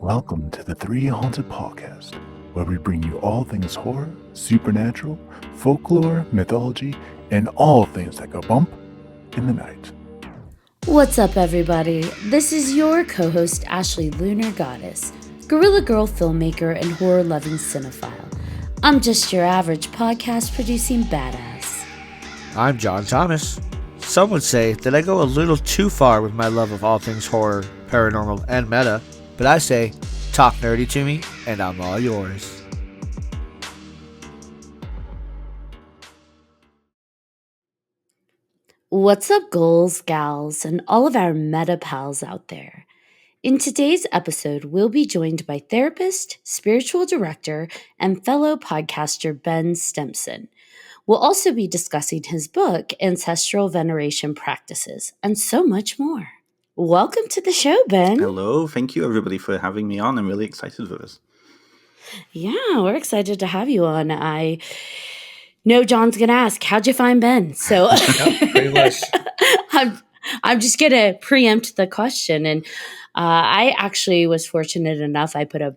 Welcome to the 3Haunted podcast, where we bring you all things horror, supernatural, folklore, mythology, and all things that go bump in the night. What's up, everybody? This is your co-host, Ashley Lunar Goddess, Gorilla Girl filmmaker and horror-loving cinephile. I'm just your average podcast-producing badass. I'm John Thomas. Some would say that I go a little too far with my love of all things horror, paranormal, and meta, but I say, talk nerdy to me, and I'm all yours. What's up, ghouls, gals, and all of our meta pals out there? In today's episode, we'll be joined by therapist, spiritual director, and fellow podcaster Ben Stimpson. We'll also be discussing his book, Ancestral Veneration Practices, and so much more. Welcome to the show, Ben. Hello. Thank you, everybody, for having me on. I'm really excited for this. Yeah, we're excited to have you on. I know John's going to ask, how'd you find Ben? So Pretty much. I'm just going to preempt the question. And I actually was fortunate enough. I put a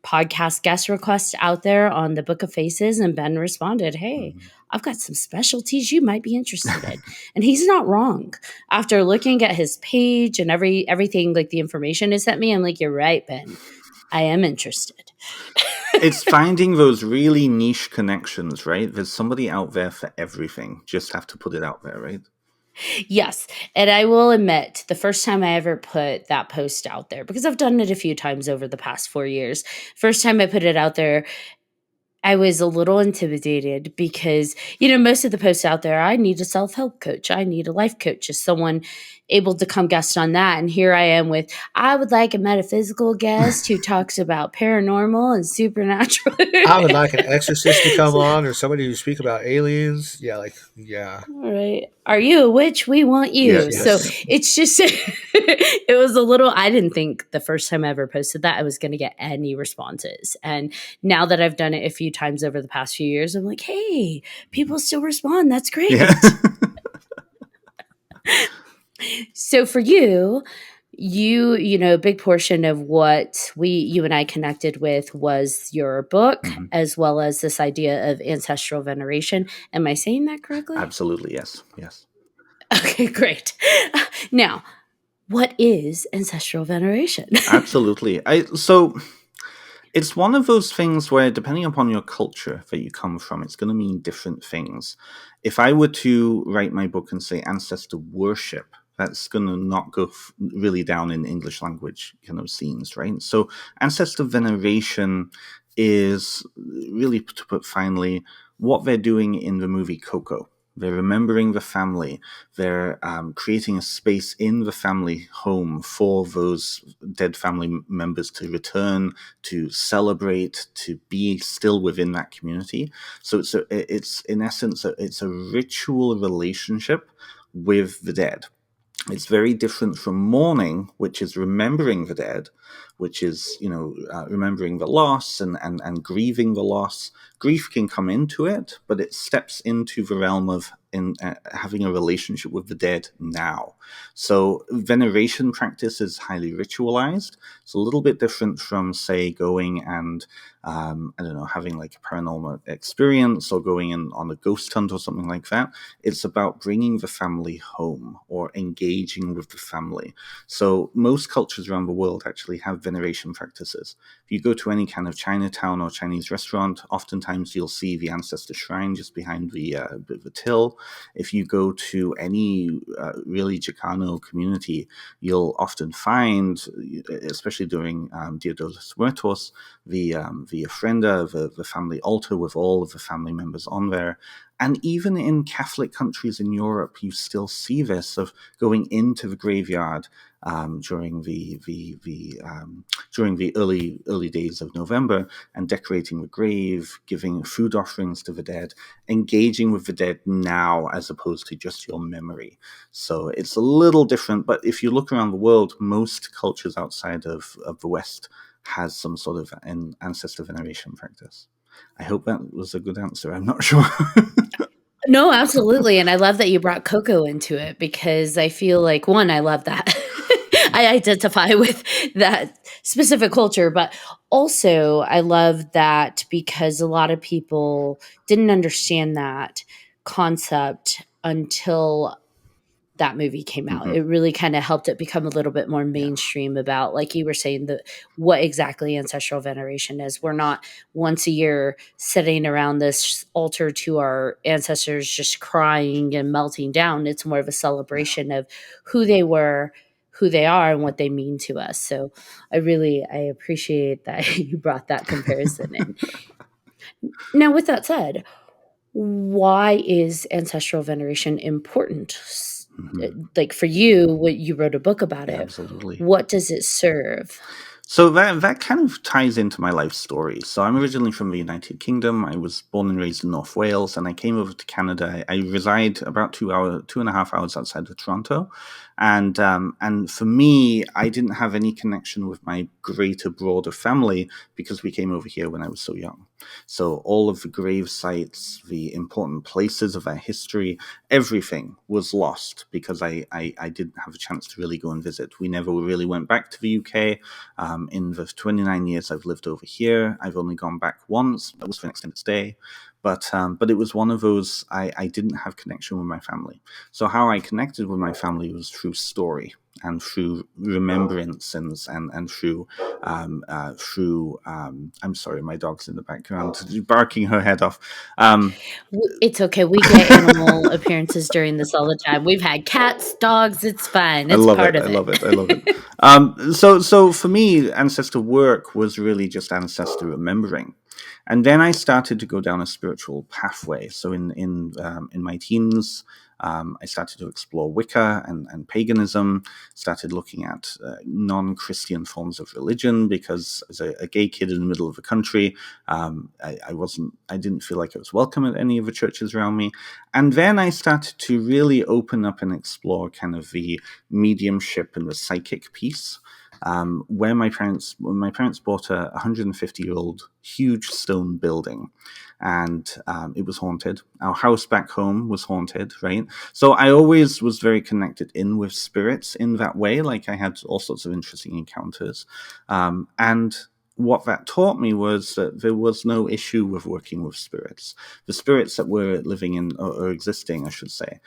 podcast guest request out there on the Book of Faces, and Ben responded, hey, I've got some specialties you might be interested in. And he's not wrong. After looking at his page and everything, like the information he sent me, I'm like, you're right, Ben. I am interested. It's finding those really niche connections, right? There's somebody out there for everything. Just have to put it out there, right? Yes. And I will admit, the first time I ever put that post out there, because I've done it a few times over the past 4 years, first time I put it out there, I was a little intimidated because, most of the posts out there, I need a self-help coach. I need a life coach. Is someone able to come guest on that? And here I am with, I would like a metaphysical guest who talks about paranormal and supernatural. I would like an exorcist to come on, or somebody who speak about aliens. Yeah. All right. Are you a witch? We want you. Yes. So it's just, it was a little, I didn't think the first time I ever posted that I was going to get any responses. And now that I've done it a few times over the past few years, I'm like, hey, people still respond. That's great. Yeah. So for you, a big portion of what you and I connected with was your book, as well as this idea of ancestral veneration. Am I saying that correctly? Absolutely, yes. Yes. Okay, great. Now, what is ancestral veneration? Absolutely. So it's one of those things where, depending upon your culture that you come from, it's going to mean different things. If I were to write my book and say ancestor worship, that's going to not go really down in English language scenes, right? So ancestor veneration is really, to put finally, what they're doing in the movie Coco. They're remembering the family. They're creating a space in the family home for those dead family members to return, to celebrate, to be still within that community. So it's in essence, it's a ritual relationship with the dead. It's very different from mourning, which is remembering the dead, which is, remembering the loss and grieving the loss. Grief can come into it, but it steps into the realm of having a relationship with the dead now. So veneration practice is highly ritualized. It's a little bit different from, say, going and, having like a paranormal experience or going on a ghost hunt or something like that. It's about bringing the family home or engaging with the family. So most cultures around the world actually have veneration practices. If you go to any kind of Chinatown or Chinese restaurant, oftentimes you'll see the ancestor shrine just behind the till. If you go to any really Chicano community, you'll often find, especially during Dia de los Muertos, the ofrenda, the family altar with all of the family members on there. And even in Catholic countries in Europe, you still see this of going into the graveyard during the early days of November and decorating the grave, giving food offerings to the dead, engaging with the dead now as opposed to just your memory. So it's a little different, but if you look around the world, most cultures outside of the West has some sort of an ancestor veneration practice. I hope that was a good answer. I'm not sure. No, absolutely. And I love that you brought Coco into it because I feel like, one, I love that. I identify with that specific culture. But also, I love that because a lot of people didn't understand that concept until that movie came out. Mhm. It really kind of helped it become a little bit more Yeah. mainstream about, like you were saying, what exactly ancestral veneration is. We're not once a year sitting around this altar to our ancestors just crying and melting down. It's more of a celebration of who they were, who they are, and what they mean to us. So I appreciate that you brought that comparison in. Now, with that said, why is ancestral veneration important? Like for you, what you wrote a book about it. Absolutely. What does it serve? So that kind of ties into my life story. So I'm originally from the United Kingdom. I was born and raised in North Wales, and I came over to Canada. I reside about 2.5 hours outside of Toronto, and for me, I didn't have any connection with my greater, broader family because we came over here when I was so young. So all of the grave sites, the important places of our history, everything was lost because I didn't have a chance to really go and visit. We never really went back to the UK. In the 29 years I've lived over here, I've only gone back once. That was for an extended stay. But it was one of those, I didn't have connection with my family. So how I connected with my family was through story and through remembrance and through I'm sorry, my dog's in the background barking her head off. It's okay. We get animal appearances during this all the time. We've had cats, dogs. It's fine. I It's love part it. of I it. love it. I love it. So for me, ancestor work was really just ancestor remembering, and then I started to go down a spiritual pathway. So in my teens, I started to explore Wicca and paganism. Started looking at non-Christian forms of religion because as a gay kid in the middle of the country, I didn't feel like I was welcome at any of the churches around me. And then I started to really open up and explore kind of the mediumship and the psychic piece. When my parents bought a 150-year-old huge stone building, and it was haunted. Our house back home was haunted, right? So I always was very connected in with spirits in that way. Like I had all sorts of interesting encounters, and what that taught me was that there was no issue with working with spirits. The spirits that were living in or existing, I should say,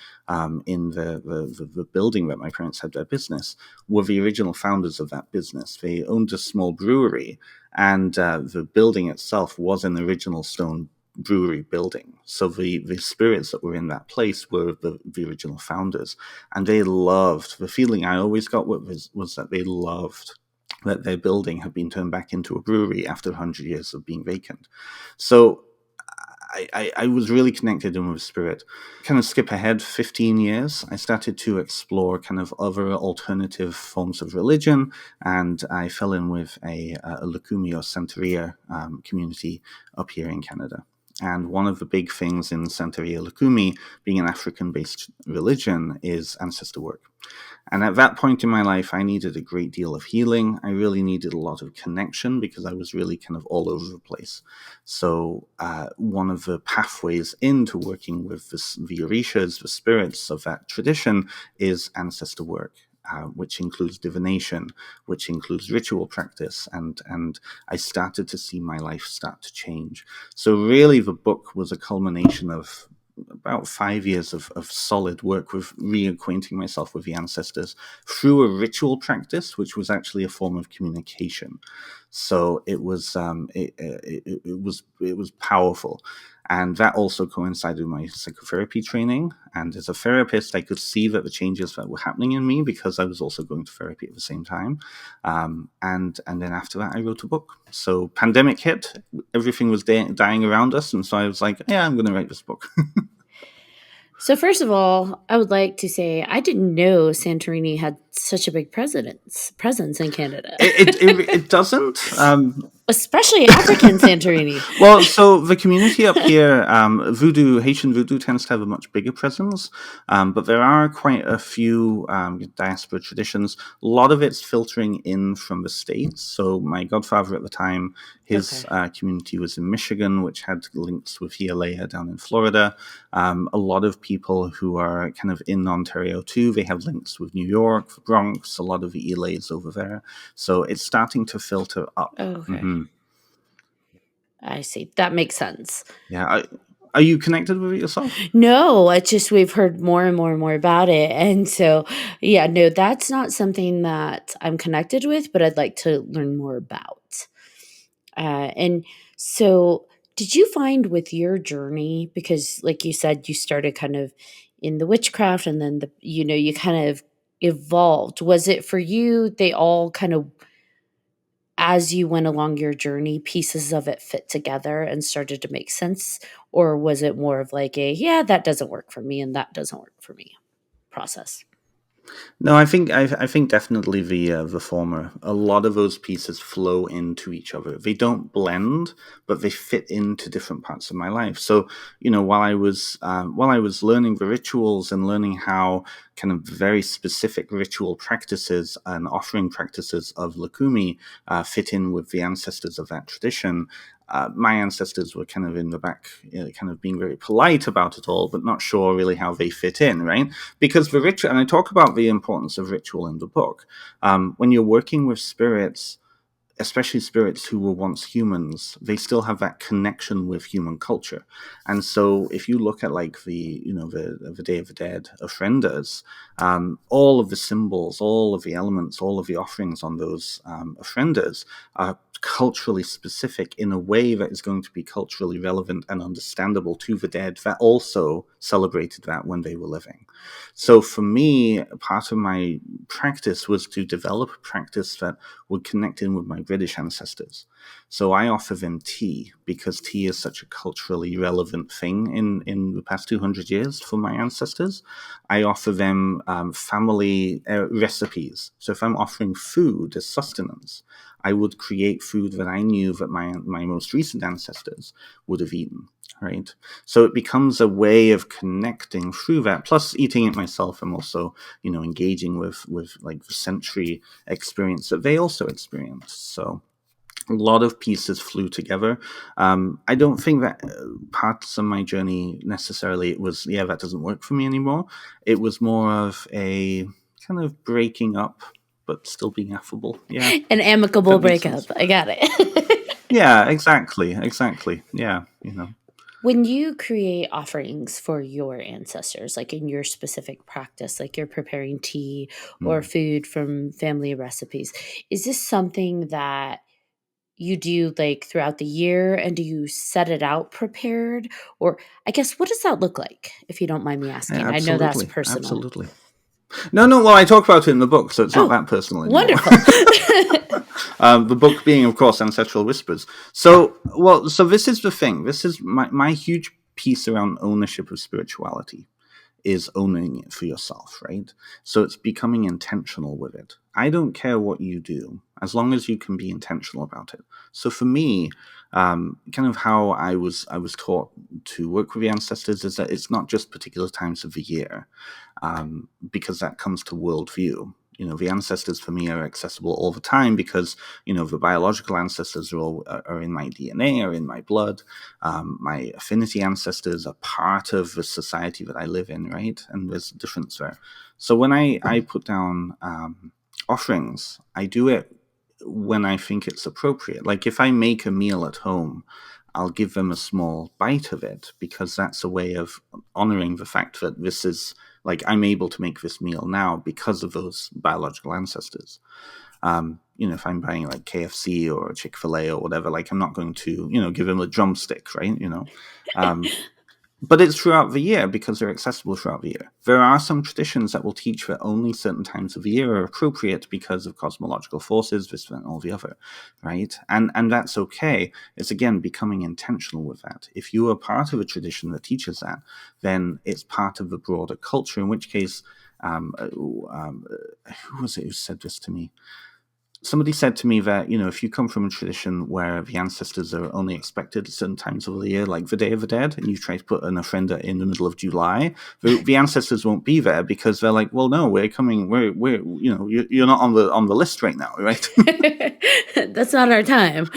in the building that my parents had their business were the original founders of that business. They owned a small brewery, and the building itself was an original stone brewery building. So the spirits that were in that place were the original founders, and they loved the feeling I always got was that they loved that their building had been turned back into a brewery after 100 years of being vacant. So I was really connected in with spirit. Kind of skip ahead 15 years, I started to explore kind of other alternative forms of religion, and I fell in with a Lukumi or Santeria community up here in Canada. And one of the big things in Santeria Lukumi, being an African-based religion, is ancestor work. And at that point in my life, I needed a great deal of healing. I really needed a lot of connection because I was really kind of all over the place. So one of the pathways into working with the orishas, the spirits of that tradition, is ancestor work. Which includes divination, which includes ritual practice, and I started to see my life start to change. So really, the book was a culmination of about 5 years of solid work with reacquainting myself with the ancestors through a ritual practice, which was actually a form of communication. So it was it was powerful. And that also coincided with my psychotherapy training. And as a therapist, I could see that the changes that were happening in me because I was also going to therapy at the same time. And then after that, I wrote a book. So pandemic hit, everything was dying around us. And so I was like, yeah, I'm going to write this book. So first of all, I would like to say I didn't know Santorini had such a big presence in Canada. It doesn't. especially African Santorini. Well, so the community up here, Haitian voodoo tends to have a much bigger presence, but there are quite a few diaspora traditions. A lot of it's filtering in from the States. So my godfather at the time, his Okay. community was in Michigan, which had links with Hialeah down in Florida. A lot of people who are kind of in Ontario too, they have links with New York, the Bronx, a lot of the Elays over there. So it's starting to filter up. Okay. Mm-hmm. I see. That makes sense. Yeah. Are you connected with it yourself? No, it's just we've heard more and more and more about it. And so, yeah, no, that's not something that I'm connected with, but I'd like to learn more about. And so, did you find with your journey, because like you said, you started kind of in the witchcraft and then you kind of evolved. Was it for you, they all kind of, as you went along your journey, pieces of it fit together and started to make sense? Or was it more of like yeah, that doesn't work for me and that doesn't work for me process? No, I think definitely the former. A lot of those pieces flow into each other. They don't blend, but they fit into different parts of my life. So while I was learning the rituals and learning how kind of very specific ritual practices and offering practices of Lakumi fit in with the ancestors of that tradition. My ancestors were kind of in the back, kind of being very polite about it all, but not sure really how they fit in, right? Because the ritual, and I talk about the importance of ritual in the book. When you're working with spirits, especially spirits who were once humans, they still have that connection with human culture. And so if you look at like the Day of the Dead ofrendas, all of the symbols, all of the elements, all of the offerings on those ofrendas are culturally specific in a way that is going to be culturally relevant and understandable to the dead that also celebrated that when they were living. So for me, part of my practice was to develop a practice that would connect in with my British ancestors. So I offer them tea because tea is such a culturally relevant thing in the past 200 years for my ancestors. I offer them family recipes. So if I'm offering food as sustenance, I would create food that I knew that my most recent ancestors would have eaten. Right. So it becomes a way of connecting through that. Plus, eating it myself, I'm also, engaging with like the sensory experience that they also experience. So a lot of pieces flew together. I don't think that parts of my journey necessarily it was, that doesn't work for me anymore. It was more of a kind of breaking up, but still being affable. Yeah, An if amicable that makes breakup. sense. I got it. Yeah, exactly. Yeah, When you create offerings for your ancestors, like in your specific practice, like you're preparing tea or Mm. food from family recipes, is this something that you do like throughout the year, and do you set it out prepared? Or I guess, what does that look like, if you don't mind me Yeah, asking? I know that's absolutely, personal. absolutely. No, no. Well, I talk about it in the book, so it's not Oh, that personal anymore. wonderful. The book being, of course, Ancestral Whispers. So this is the thing. This is my huge piece around ownership of spirituality is owning it for yourself, right? So it's becoming intentional with it. I don't care what you do, as long as you can be intentional about it. So for me, kind of how I was taught to work with the ancestors is that it's not just particular times of the year, because that comes to worldview. The ancestors for me are accessible all the time because the biological ancestors are in my DNA, are in my blood. My affinity ancestors are part of the society that I live in, right? And there's a difference there. So when I put down offerings, I do it when I think it's appropriate. Like if I make a meal at home, I'll give them a small bite of it because that's a way of honoring the fact that this is like I'm able to make this meal now because of those biological ancestors. If I'm buying like KFC or Chick-fil-A or whatever, like I'm not going to, give them a drumstick, right? But it's throughout the year because they're accessible throughout the year. There are some traditions that will teach that only certain times of the year are appropriate because of cosmological forces, this, that, and all the other, right? And that's okay. It's again becoming intentional with that. If you are part of a tradition that teaches that, then it's part of the broader culture. In which case, who was it who said this to me? somebody said to me that, if you come from a tradition where the ancestors are only expected at certain times of the year, like the Day of the Dead, and you try to put an ofrenda in the middle of July, the ancestors won't be there because they're like, well, no, we're coming, you're not on the list right now, right? That's not our time.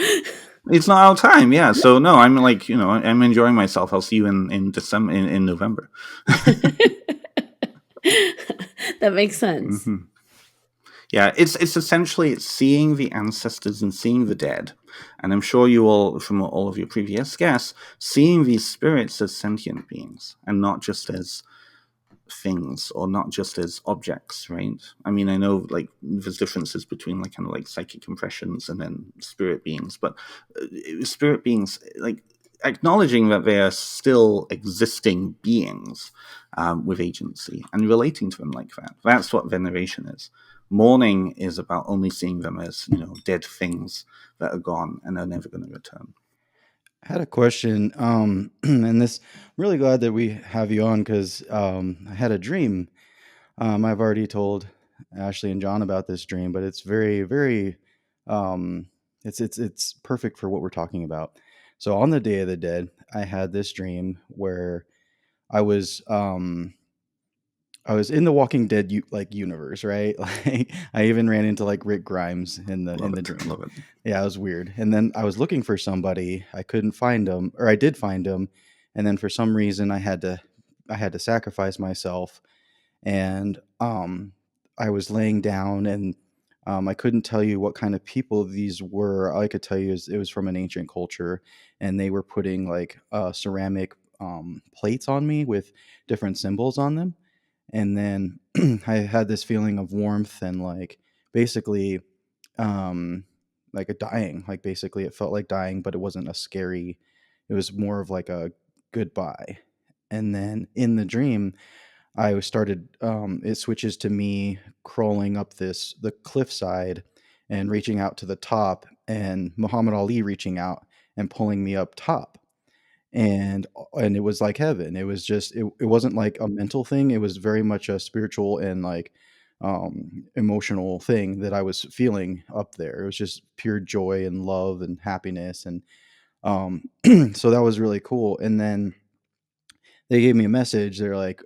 It's not our time, yeah. So no, I'm like, I'm enjoying myself. I'll see you in December, in November. That makes sense. Mm-hmm. Yeah, it's essentially it's seeing the ancestors and seeing the dead, and I'm sure you all, from all of your previous guests, seeing these spirits as sentient beings and not just as things or not just as objects, right? I mean, I know like there's differences between like kind of like psychic impressions and then spirit beings, but spirit beings, like acknowledging that they are still existing beings with agency and relating to them like that. That's what veneration is. Mourning is about only seeing them as dead things that are gone and are never going to return. I had a question, and this I'm really glad that we have you on because I had a dream. I've already told Ashley and John about this dream, but it's very, very, um, it's perfect for what we're talking about. So on the Day of the Dead, I had this dream where I was um, I was in the Walking Dead universe, right? Like I even ran into like Rick Grimes in the Love dream. it. Yeah, it was weird. And then I was looking for somebody. I couldn't find him, or I did find him, and then for some reason I had to sacrifice myself, and I was laying down, and I couldn't tell you what kind of people these were. All I could tell you is it was from an ancient culture, and they were putting like ceramic plates on me with different symbols on them, and then I had this feeling of warmth and like basically um like a dying, like basically it felt like dying, but it wasn't a scary, it was more of like a goodbye. And then in the dream I started it switches to me crawling up the cliffside and reaching out to the top, and Muhammad Ali reaching out and pulling me up top, and it was like heaven. It was just it wasn't like a mental thing. It was very much a spiritual and like emotional thing that I was feeling up there. It was just pure joy and love and happiness, and um so that was really cool. And then they gave me a message. They're like,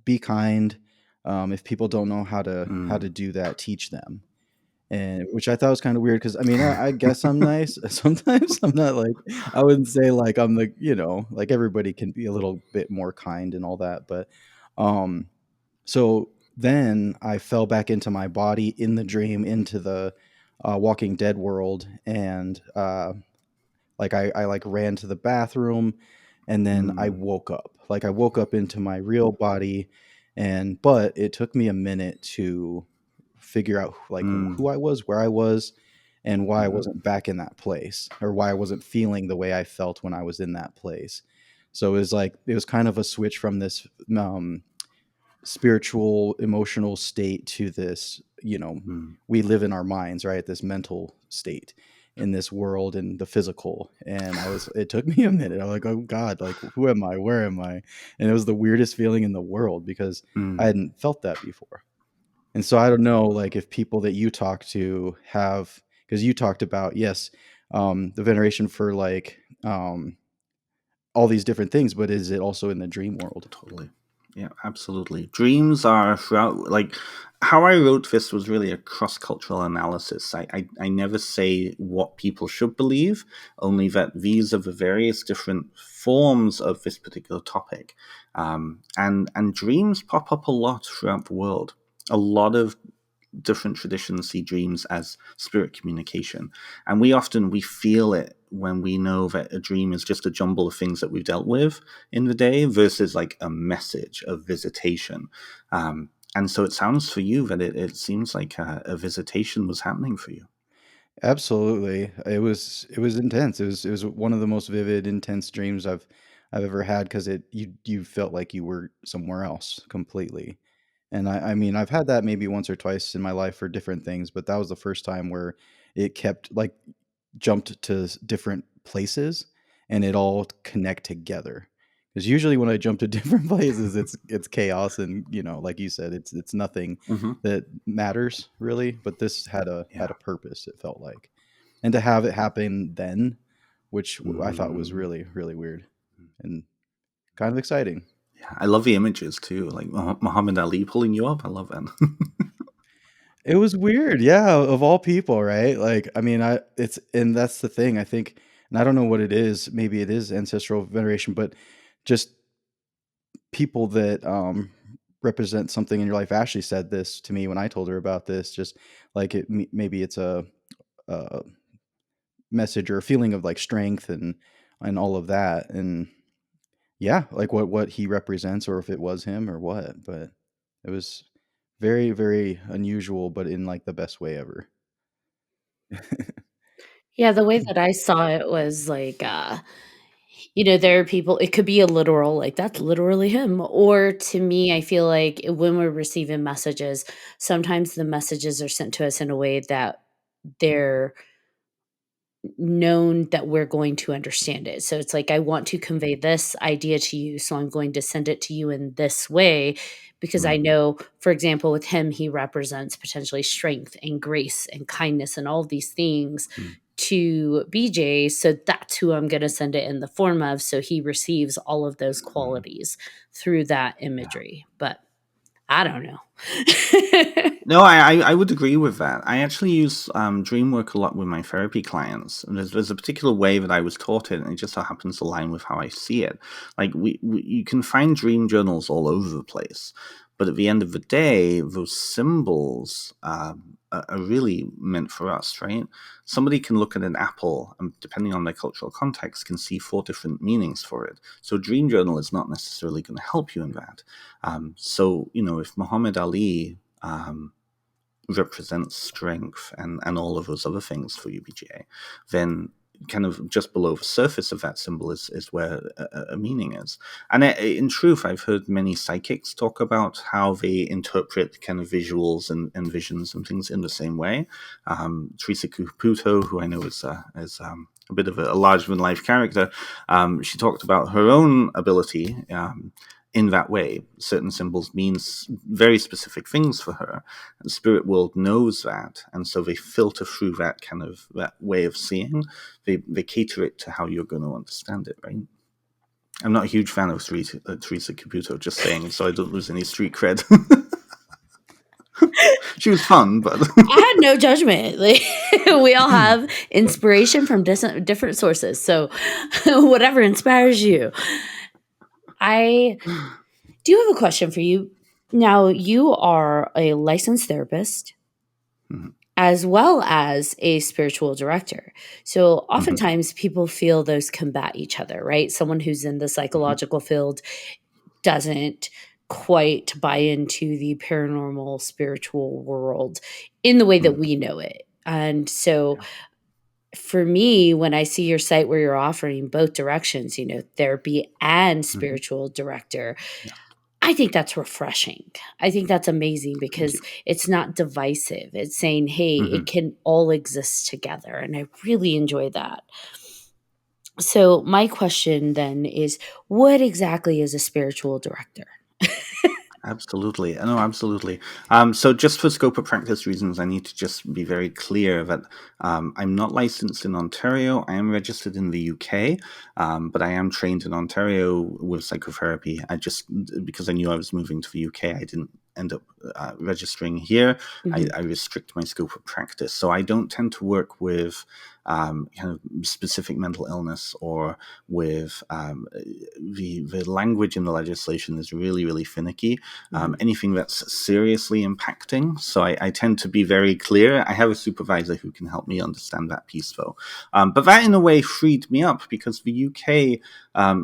be kind. If people don't know how to do that, teach them. And which I thought was kind of weird because I mean I guess I'm nice. Sometimes I'm not like, I wouldn't say like I'm the, like everybody can be a little bit more kind and all that, but um so then I fell back into my body in the dream into the Walking Dead world, and like I like ran to the bathroom, and then I woke up. Like I woke up into my real body, and but it took me a minute to figure out like who I was, where I was, and why I wasn't back in that place, or why I wasn't feeling the way I felt when I was in that place. So it was kind of a switch from this spiritual emotional state to this, we live in our minds, right? This mental state in this world and the physical. And it took me a minute. I was like, oh God, like who am I, where am I? And it was the weirdest feeling in the world because I hadn't felt that before. And so I don't know, like if people that you talk to have, because you talked about, yes, the veneration for like all these different things, but is it also in the dream world? Totally. Yeah, absolutely. Dreams are throughout, like, how I wrote this was really a cross-cultural analysis. I never say what people should believe, only that these are the various different forms of this particular topic. And dreams pop up a lot throughout the world. A lot of different traditions see dreams as spirit communication, and we feel it when we know that a dream is just a jumble of things that we've dealt with in the day versus like a message of visitation. And so it sounds for you that it seems like a visitation was happening for you. Absolutely. It was intense. It was one of the most vivid, intense dreams I've ever had because you felt like you were somewhere else completely. And I mean, I've had that maybe once or twice in my life for different things, but that was the first time where it kept like jumped to different places and it all connect together. Because usually when I jump to different places, it's chaos, and like you said, it's nothing Hmm. that matters really. But this had Yeah. a purpose. It felt like, and to have it happen then, which I thought was Mm. really really weird and kind of exciting. Yeah, I love the images too, like Muhammad Ali pulling you up. I love that. It was weird, yeah, of all people, right? Like, I mean, and that's the thing, I think, and I don't know what it is. Maybe it is ancestral veneration, but just people that represent something in your life. Ashley said this to me when I told her about this. Just like maybe it's a message or a feeling of like strength and all of that, and yeah, like what he represents, or if it was him or what. But it was very very unusual, but in like the best way ever. Yeah, the way that I saw it was like, there are people, it could be a literal, like, that's literally him. Or to me, I feel like when we're receiving messages, sometimes the messages are sent to us in a way that they're known that we're going to understand it. So it's like, I want to convey this idea to you, so I'm going to send it to you in this way because I Mm. know, for example, with him, he represents potentially strength and grace and kindness and all of these things Mm. to BJ. So that's who I'm going to send it in the form of. So he receives all of those Mm. qualities through that Yeah. imagery. But I don't know. No, I would agree with that. I actually use dream work a lot with my therapy clients, and there's a particular way that I was taught it, and it just so happens to align with how I see it. Like you can find dream journals all over the place, but at the end of the day, those symbols are really meant for us, right? Somebody can look at an apple, and depending on their cultural context, can see 4 different meanings for it. So, a dream journal is not necessarily going to help you in that. So, if Muhammad Ali represents strength and all of those other things for UBGA, then kind of just below the surface of that symbol is where a meaning is. And in truth, I've heard many psychics talk about how they interpret kind of visuals and visions and things in the same way. Teresa Caputo, who I know is a bit of a larger-than-life character, she talked about her own ability in that way. Certain symbols means very specific things for her. And the spirit world knows that, and so they filter through that kind of that way of seeing. They cater it to how you're going to understand it, right? I'm not a huge fan of Teresa Caputo, just saying, so I don't lose any street cred. She was fun, but I had no judgment. Like, we all have inspiration from different sources. So whatever inspires you. I do have a question for you. Now, you are a licensed therapist Mhm. as well as a spiritual director. So Mhm. oftentimes people feel those combat each other, right? Someone who's in the Mhm. psychological field doesn't quite buy into the paranormal spiritual world in the way that Mhm. we know it. And so Yeah. for me, when I see your site where you're offering both directions, therapy and Mhm. spiritual director, Yeah. I think that's refreshing. I think that's amazing Thank because you. it's not divisive. It's saying, hey, it Mhm. can all exist together. And I really enjoy that. So, my question then is, what exactly is a spiritual director? Absolutely. No, absolutely. So just for scope of practice reasons, I need to just be very clear that I'm not licensed in Ontario. I am registered in the UK, but I am trained in Ontario with psychotherapy. Because I knew I was moving to the UK, I didn't end up registering here. Mhm. I restrict my scope of practice. So I don't tend to work with kind of specific mental illness or with the language in the legislation is really, really finicky. Mhm. Anything that's seriously impacting. So I tend to be very clear. I have a supervisor who can help me understand that piece, though. But that, in a way, freed me up because the UK,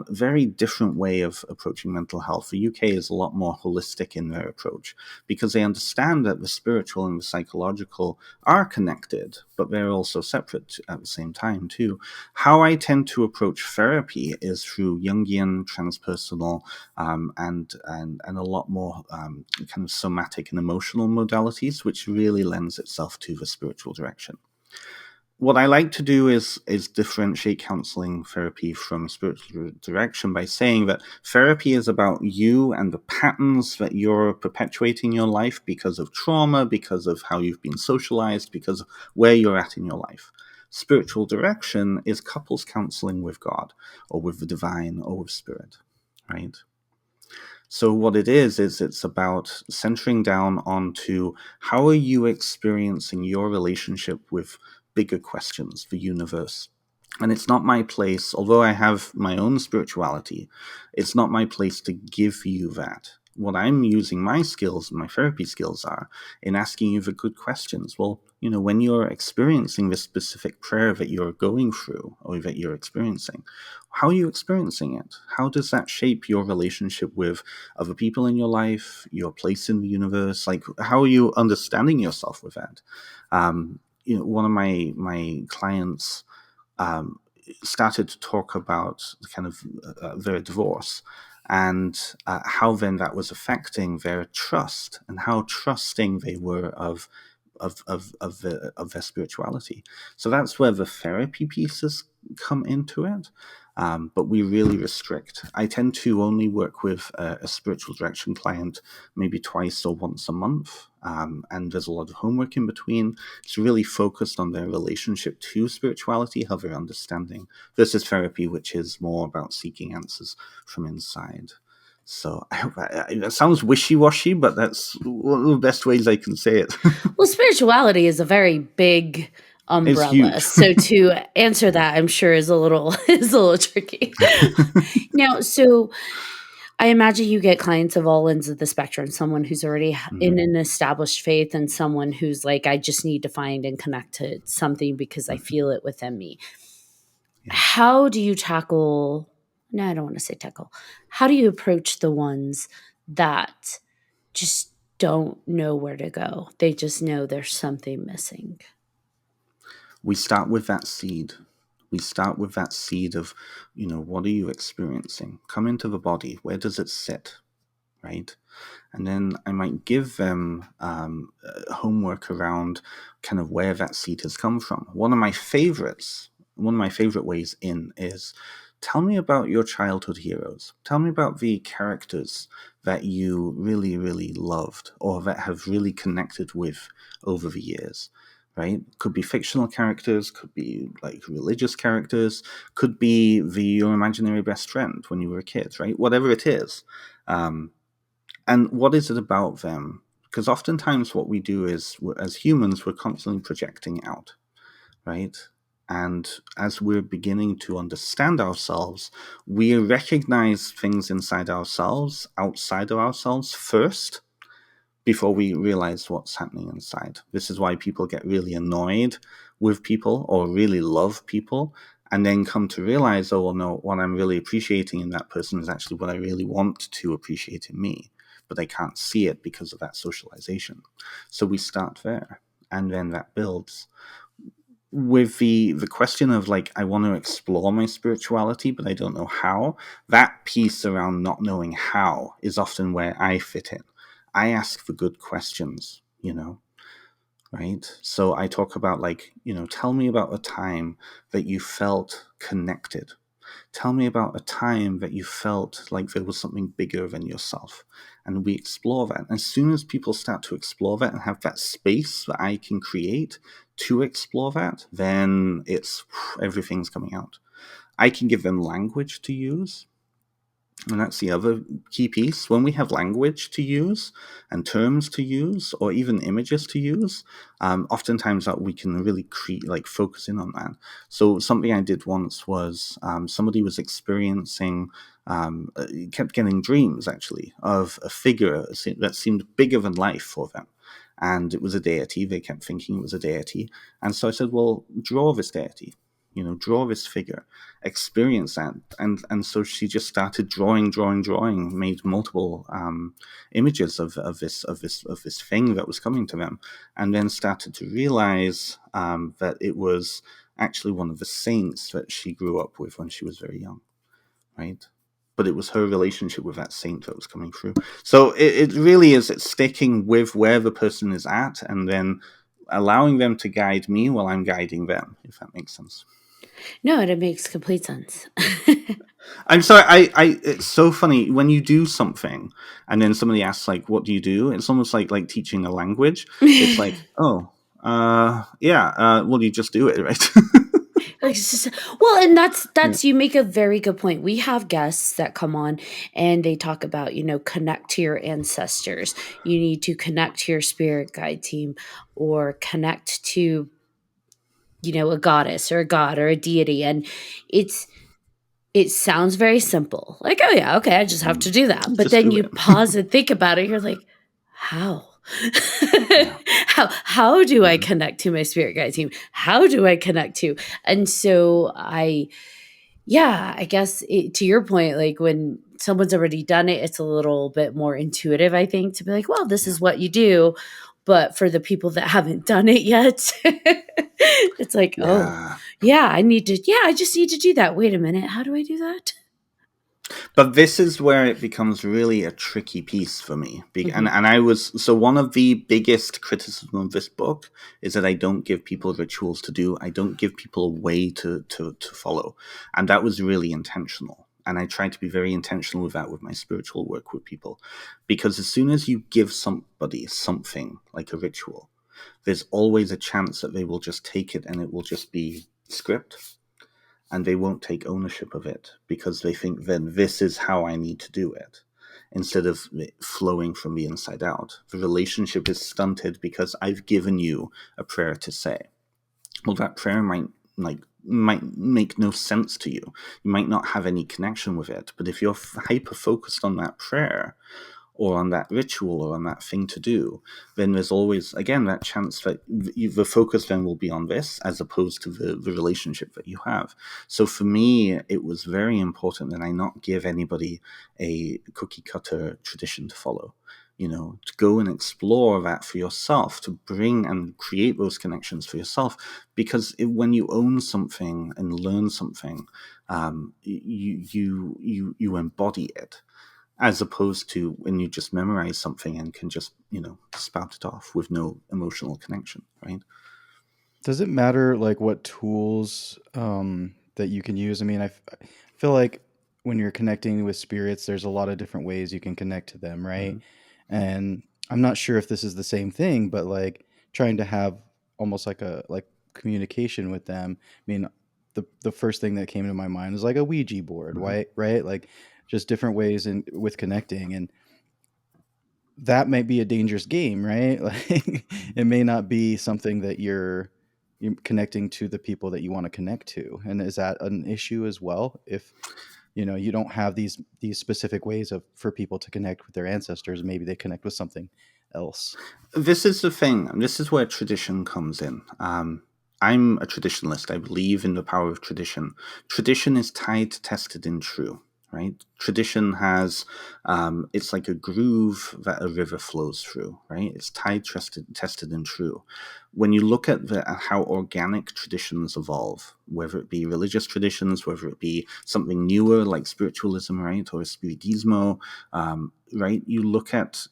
very different way of approaching mental health. The UK is a lot more holistic in their approach because they understand that the spiritual and the psychological are connected, but they're also separate at the same time, too. How I tend to approach therapy is through Jungian, transpersonal, and a lot more kind of somatic and emotional modalities, which really lends itself to the spiritual direction. what I like to do is differentiate counseling therapy from spiritual direction by saying that therapy is about you and the patterns that you're perpetuating in your life because of trauma, because of how you've been socialized, because of where you're at in your life. Spiritual direction is couples counseling with God or with the divine or with spirit, right? So what it is it's about centering down onto how are you experiencing your relationship with bigger questions, the universe. And it's not my place, although I have my own spirituality, it's not my place to give you that. What I'm using my skills, my therapy skills are in asking you the good questions. Well, when you're experiencing this specific prayer that you're going through or that you're experiencing, how are you experiencing it? How does that shape your relationship with other people in your life, your place in the universe? Like, how are you understanding yourself with that? One of my clients um, started to talk about kind of their divorce and how then that was affecting their trust and how trusting they were of their spirituality. So that's where the therapy pieces come into it. But we really restrict. I tend to only work with a spiritual direction client maybe twice or once a month. And there's a lot of homework in between. It's really focused on their relationship to spirituality, how they're understanding, versus therapy, which is more about seeking answers from inside. So I hope that sounds wishy-washy, but that's one of the best ways I can say it. Well, spirituality is a very big It's umbrella. huge. So to answer that, I'm sure is a little tricky. Now, so I imagine you get clients of all ends of the spectrum, someone who's already in an established faith and someone who's like, I just need to find and connect to something because I feel it within me. Yeah. How do you tackle, no, I don't want to say tackle. How do you approach the ones that just don't know where to go? They just know there's something missing. We start with that seed. We start with that seed of, what are you experiencing? Come into the body. Where does it sit? Right? And then I might give them homework around kind of where that seed has come from. One of my favorite ways in is tell me about your childhood heroes. Tell me about the characters that you really, really loved or that have really connected with over the years. Right? Could be fictional characters, could be like religious characters, could be your imaginary best friend when you were a kid, right? Whatever it is. And what is it about them? Because oftentimes what we do is, as humans, we're constantly projecting out, right? And as we're beginning to understand ourselves, we recognize things inside ourselves, outside of ourselves first, before we realize what's happening inside. This is why people get really annoyed with people or really love people and then come to realize, oh, well, no, what I'm really appreciating in that person is actually what I really want to appreciate in me, but they can't see it because of that socialization. So we start there, and then that builds. With the question of like, I want to explore my spirituality, but I don't know how, that piece around not knowing how is often where I fit in. I ask for good questions, right? So I talk about like, tell me about a time that you felt connected. Tell me about a time that you felt like there was something bigger than yourself. And we explore that. As soon as people start to explore that and have that space that I can create to explore that, then everything's coming out. I can give them language to use. And that's the other key piece. When we have language to use and terms to use or even images to use, oftentimes that we can really focus in on that. So something I did once was somebody was experiencing, kept getting dreams actually of a figure that seemed bigger than life for them. And it was a deity. They kept thinking it was a deity. And so I said, well, draw this deity. Draw this figure, experience that. And so she just started drawing, made multiple images of this thing that was coming to them, and then started to realize that it was actually one of the saints that she grew up with when she was very young, right? But it was her relationship with that saint that was coming through. So it really is, it's sticking with where the person is at and then allowing them to guide me while I'm guiding them, if that makes sense. No, it makes complete sense. I'm sorry. It's so funny when you do something and then somebody asks like, "What do you do?" It's almost like teaching a language. It's like, oh, yeah. Well, you just do it, right? Like, well, and that's you make a very good point. We have guests that come on and they talk about, connect to your ancestors. You need to connect to your spirit guide team, or connect to, a goddess or a god or a deity. And it sounds very simple. Like, oh yeah, okay, I just have to do that. But Just then do you it. pause and think about it. You're like, how? Yeah. How do I connect to my spirit guide team? How do I connect to? And so I guess to your point, like when someone's already done it, it's a little bit more intuitive, I think, to be like, well, this is what you do. But for the people that haven't done it yet, it's like, oh, Yeah. I just need to do that. Wait a minute. How do I do that? But this is where it becomes really a tricky piece for me. And one of the biggest criticism of this book is that I don't give people rituals to do. I don't give people a way to follow. And that was really intentional. And I try to be very intentional with that with my spiritual work with people. Because as soon as you give somebody something like a ritual, there's always a chance that they will just take it and it will just be script. And they won't take ownership of it because they think then this is how I need to do it, instead of it flowing from the inside out. The relationship is stunted because I've given you a prayer to say. Well, that prayer might make no sense to you. You might not have any connection with it. But if you're hyper focused on that prayer, or on that ritual, or on that thing to do, then there's always, again, that chance that the focus then will be on this as opposed to the relationship that you have. So for me, it was very important that I not give anybody a cookie cutter tradition to follow. To go and explore that for yourself, to bring and create those connections for yourself. Because when you own something and learn something, you embody it, as opposed to when you just memorize something and can just, spout it off with no emotional connection, right? Does it matter like what tools that you can use? I mean, I feel like when you're connecting with spirits, there's a lot of different ways you can connect to them, right? And I'm not sure if this is the same thing, but like trying to have almost like a communication with them. I mean, the first thing that came to my mind is like a Ouija board, right? Like just different ways with connecting, and that might be a dangerous game, right? Like it may not be something that you're connecting to the people that you want to connect to. And is that an issue as well? If you don't have these specific ways for people to connect with their ancestors, maybe they connect with something else. This is the thing. This is where tradition comes in. I'm a traditionalist. I believe in the power of tradition. Tradition is tied to tested and true, right? Tradition has, it's like a groove that a river flows through, right? It's tied, tested and true. When you look at how organic traditions evolve, whether it be religious traditions, whether it be something newer like spiritualism, right, or spiritismo, right? You look at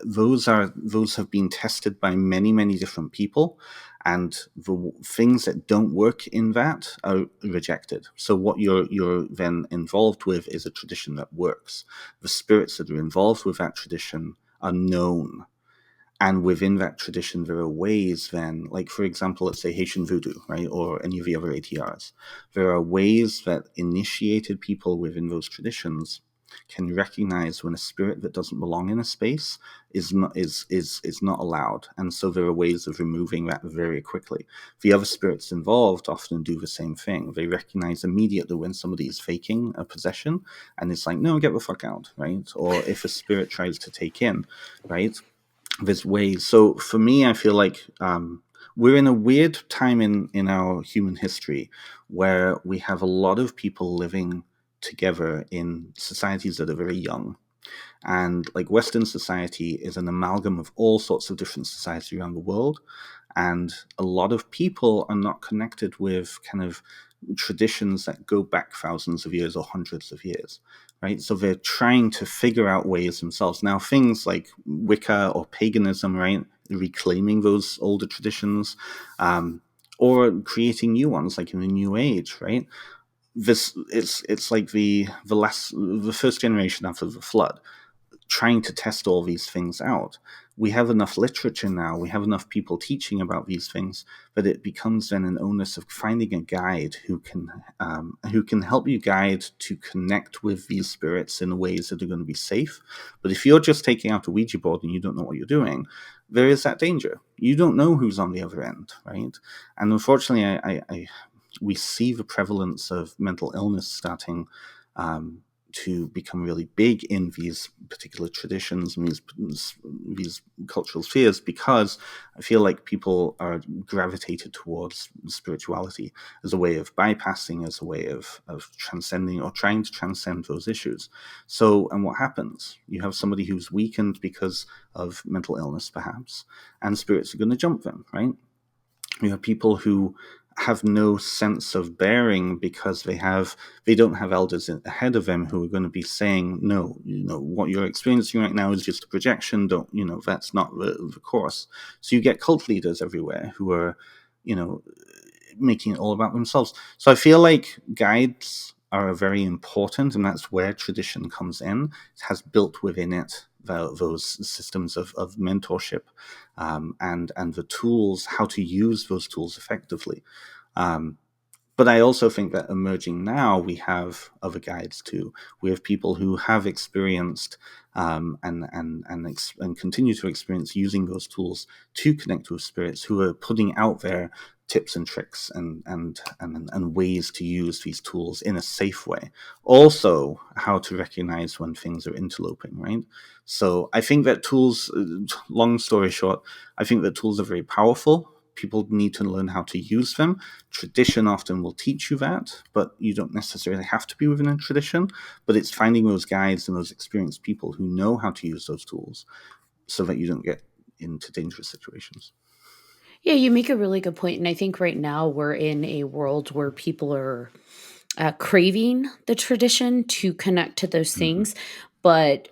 those have been tested by many different people, and the things that don't work in that are rejected. So what you're then involved with is a tradition that works. The spirits that are involved with that tradition are known. And within that tradition, there are ways then, like, for example, let's say Haitian voodoo, right, or any of the other ATRs. There are ways that initiated people within those traditions can recognize when a spirit that doesn't belong in a space is not allowed. And so there are ways of removing that very quickly. The other spirits involved often do the same thing. They recognize immediately when somebody is faking a possession, and it's like, no, get the fuck out, right? Or if a spirit tries to take in, right? There's ways. So for me, I feel like we're in a weird time in our human history where we have a lot of people living together in societies that are very young. And like Western society is an amalgam of all sorts of different societies around the world. And a lot of people are not connected with kind of traditions that go back thousands of years or hundreds of years, right? So they're trying to figure out ways themselves. Now, things like Wicca or paganism, right, reclaiming those older traditions, or creating new ones, like in the New Age, right? It's like the first generation after the flood, trying to test all these things out. We have enough literature now, we have enough people teaching about these things, that it becomes then an onus of finding a guide who can help you guide to connect with these spirits in ways that are going to be safe. But if you're just taking out a Ouija board and you don't know what you're doing, there is that danger. You don't know who's on the other end, right? And unfortunately, we see the prevalence of mental illness starting to become really big in these particular traditions and these cultural spheres, because I feel like people are gravitated towards spirituality as a way of bypassing, as a way of transcending or trying to transcend those issues. So, and what happens? You have somebody who's weakened because of mental illness, perhaps, and spirits are going to jump them, right? You have people who have no sense of bearing because they don't have elders ahead of them who are going to be saying, no, what you're experiencing right now is just a projection. That's not the course. So you get cult leaders everywhere who are, making it all about themselves. So I feel like guides are very important, and that's where tradition comes in. It has built within it those systems of mentorship, and the tools, how to use those tools effectively. But I also think that emerging now, we have other guides too. We have people who have experienced and continue to experience using those tools to connect with spirits, who are putting out their tips and tricks and ways to use these tools in a safe way. Also, how to recognize when things are interloping, right? So I think that tools, long story short, I think that tools are very powerful. People need to learn how to use them. Tradition often will teach you that, but you don't necessarily have to be within a tradition. But it's finding those guides and those experienced people who know how to use those tools so that you don't get into dangerous situations. Yeah, you make a really good point. And I think right now we're in a world where people are craving the tradition to connect to those things, but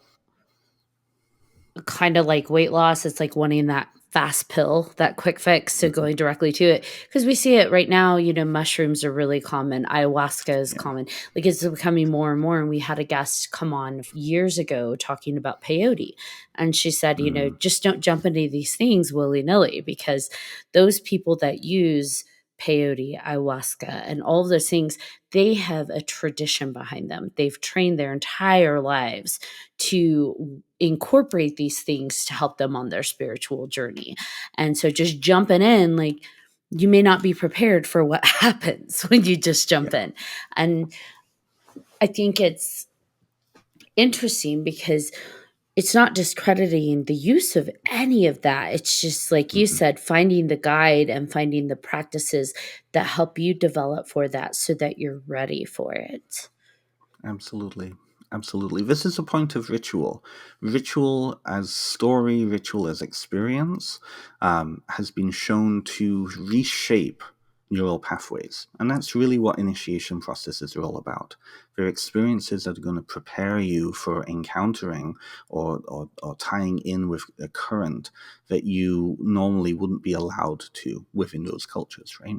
kind of like weight loss, it's like wanting that fast pill, that quick fix, so going directly to it. Because we see it right now, mushrooms are really common. Ayahuasca is common. Like, it's becoming more and more. And we had a guest come on years ago talking about peyote. And she said, just don't jump into these things willy-nilly, because those people that use peyote, ayahuasca, and all of those things, they have a tradition behind them. They've trained their entire lives to incorporate these things to help them on their spiritual journey. And so just jumping in, like, you may not be prepared for what happens when you just jump in. And I think it's interesting because it's not discrediting the use of any of that. It's just, like you said, finding the guide and finding the practices that help you develop for that so that you're ready for it. Absolutely. This is a point of ritual. Ritual as story, ritual as experience, has been shown to reshape neural pathways. And that's really what initiation processes are all about. They're experiences that are going to prepare you for encountering or tying in with a current that you normally wouldn't be allowed to within those cultures, right?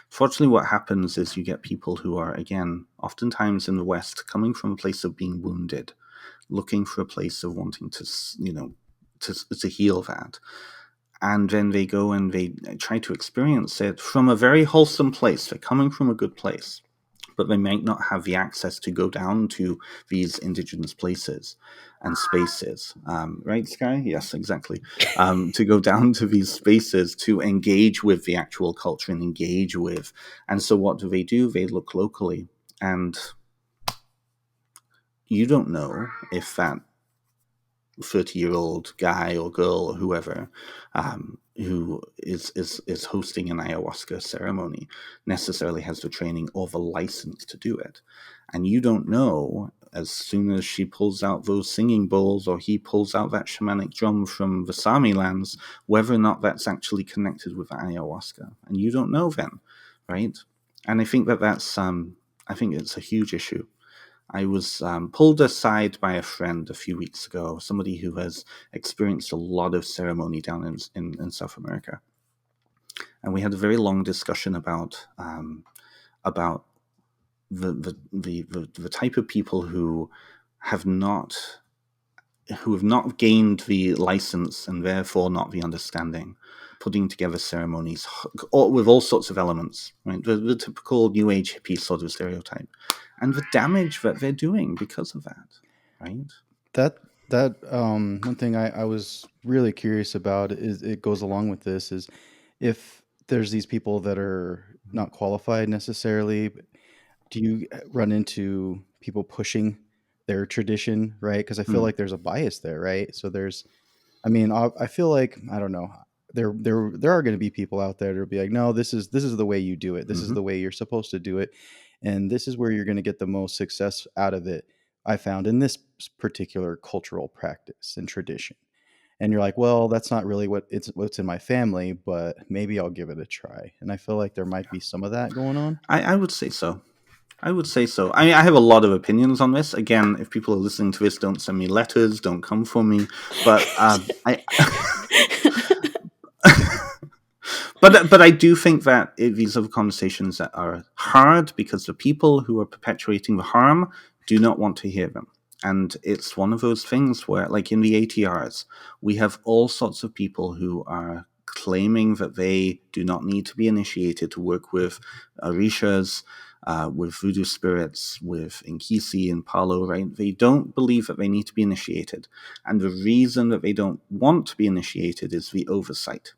Fortunately, what happens is you get people who are, again, oftentimes in the West, coming from a place of being wounded, looking for a place of wanting to, to heal that. And then they go and they try to experience it from a very wholesome place. They're coming from a good place, but they might not have the access to go down to these indigenous places and spaces. Right, Sky? Yes, exactly. To go down to these spaces to engage with the actual culture and engage with. And so what do? They look locally. And you don't know if that 30-year-old guy or girl or whoever who is hosting an ayahuasca ceremony necessarily has the training or the license to do it. And you don't know, as soon as she pulls out those singing bowls or he pulls out that shamanic drum from the Sami lands, whether or not that's actually connected with ayahuasca. And you don't know then, right? And I think that's I think it's a huge issue. I was pulled aside by a friend a few weeks ago, somebody who has experienced a lot of ceremony down in South America. And we had a very long discussion about the type of people who have not gained the license and therefore not the understanding, putting together ceremonies with all sorts of elements, right? The typical New Age hippie sort of stereotype, and the damage that they're doing because of that, right? That one thing I was really curious about is it goes along with this is if there's these people that are not qualified necessarily, do you run into people pushing their tradition, right? Because I feel Mm. like there's a bias there, right? So there's, I mean, I feel like I don't know. There are going to be people out there that'll be like, no, this is the way you do it. This is Mhm. the way you're supposed to do it, and this is where you're going to get the most success out of it. I found in this particular cultural practice and tradition, and you're like, well, that's not really what's in my family, but maybe I'll give it a try. And I feel like there might be some of that going on. I would say so. I would say so. I mean, I have a lot of opinions on this. Again, if people are listening to this, don't send me letters, don't come for me. But I, but I do think that these are conversations that are hard because the people who are perpetuating the harm do not want to hear them. And it's one of those things where, like in the ATRs, we have all sorts of people who are claiming that they do not need to be initiated to work with Orishas, with voodoo spirits, with Inkisi and Palo, right? They don't believe that they need to be initiated. And the reason that they don't want to be initiated is the oversight,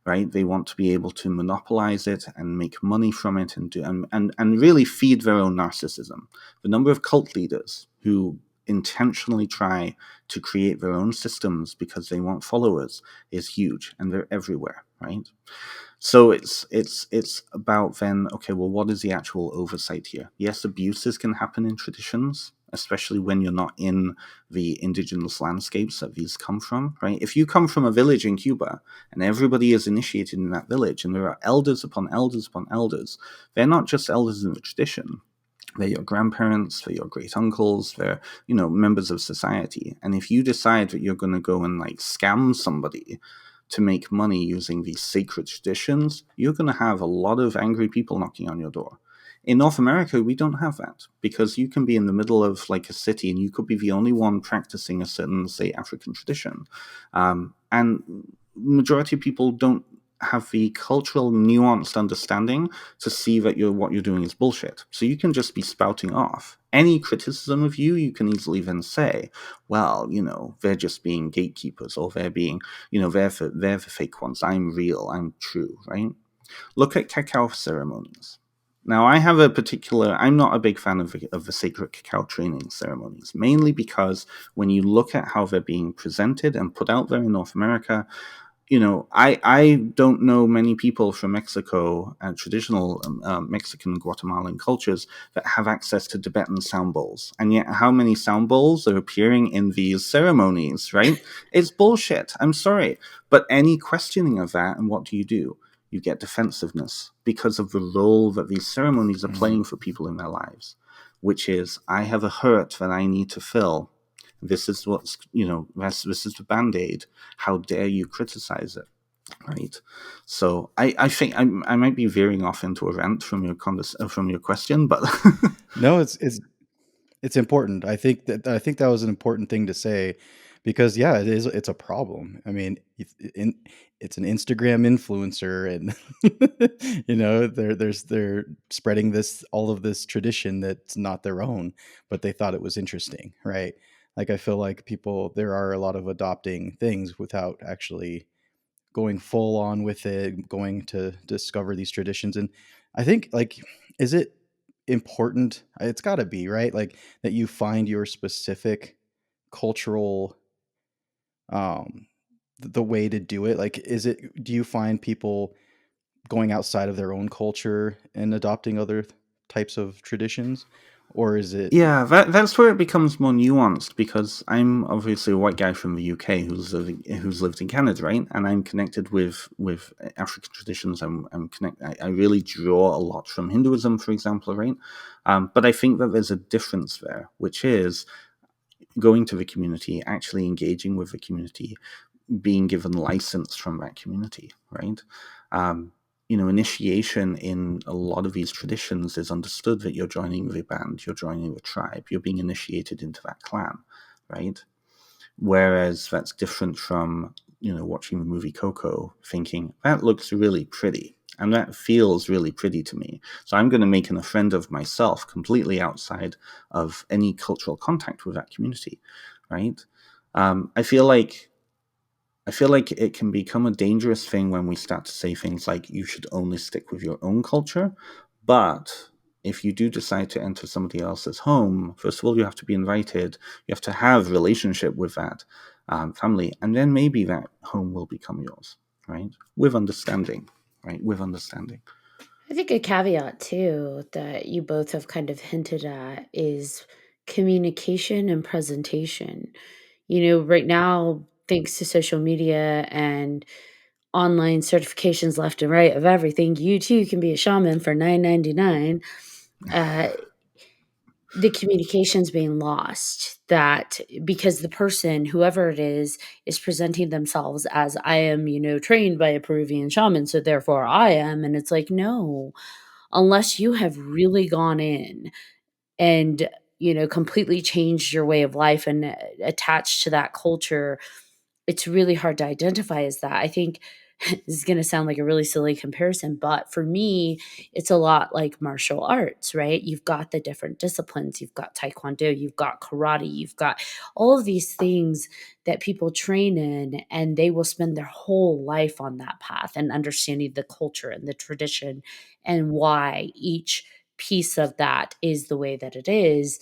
right? They want to be able to monopolize it and make money from it and really feed their own narcissism. The number of cult leaders who intentionally try to create their own systems because they want followers is huge, and they're everywhere, right? So it's about then, okay, well, what is the actual oversight here? Yes, abuses can happen in traditions, especially when you're not in the indigenous landscapes that these come from, right? If you come from a village in Cuba and everybody is initiated in that village and there are elders upon elders upon elders, they're not just elders in the tradition. They're your grandparents, they're your great uncles, they're, members of society. And if you decide that you're going to go and like scam somebody to make money using these sacred traditions, you're going to have a lot of angry people knocking on your door. In North America, we don't have that because you can be in the middle of like a city and you could be the only one practicing a certain, say, African tradition. And majority of people don't have the cultural nuanced understanding to see that what you're doing is bullshit. So you can just be spouting off. Any criticism of you can easily then say, well, they're just being gatekeepers, or they're being, they're the fake ones. I'm real, I'm true, right? Look at cacao ceremonies. Now, I'm not a big fan of the sacred cacao training ceremonies, mainly because when you look at how they're being presented and put out there in North America, I don't know many people from Mexico and traditional Mexican Guatemalan cultures that have access to Tibetan sound bowls. And yet how many sound bowls are appearing in these ceremonies, right? It's bullshit. I'm sorry. But any questioning of that, and what do? You get defensiveness because of the role that these ceremonies are playing for people in their lives, which is, I have a hurt that I need to fill. This is what's, this is the Band-Aid. How dare you criticize it, right? So I think I might be veering off into a rant from your question, but No, it's important. I think that was an important thing to say because yeah, it's a problem. I mean, it's an Instagram influencer and they're spreading all of this tradition that's not their own, but they thought it was interesting, right? Like I feel like there are a lot of adopting things without actually going full on with it, going to discover these traditions. And I think, like, is it important? It's got to be, right? Like that you find your specific cultural the way to do it. Like, do you find people going outside of their own culture and adopting other types of traditions, or is it? Yeah, that's where it becomes more nuanced, because I'm obviously a white guy from the UK who's lived in Canada, right? And I'm connected with African traditions. I really draw a lot from Hinduism, for example, right? But I think that there's a difference there, which is going to the community, actually engaging with the community, being given license from that community, right? Initiation in a lot of these traditions is understood that you're joining the band, you're joining the tribe, you're being initiated into that clan, right? Whereas that's different from, watching the movie Coco, thinking, that looks really pretty, and that feels really pretty to me. So I'm going to make a friend of myself completely outside of any cultural contact with that community, right? I feel like it can become a dangerous thing when we start to say things like you should only stick with your own culture. But if you do decide to enter somebody else's home, first of all, you have to be invited. You have to have a relationship with that family. And then maybe that home will become yours, right? With understanding, right? With understanding. I think a caveat too that you both have kind of hinted at is communication and presentation. Right now, thanks to social media and online certifications left and right of everything, you too can be a shaman for $9.99. The communication's being lost, that because the person, whoever it is presenting themselves as, I am, trained by a Peruvian shaman, so therefore I am. And it's like, no, unless you have really gone in and, completely changed your way of life and attached to that culture, it's really hard to identify as that. I think this is going to sound like a really silly comparison, but for me, it's a lot like martial arts, right? You've got the different disciplines. You've got taekwondo, you've got karate, you've got all of these things that people train in, and they will spend their whole life on that path and understanding the culture and the tradition and why each piece of that is the way that it is.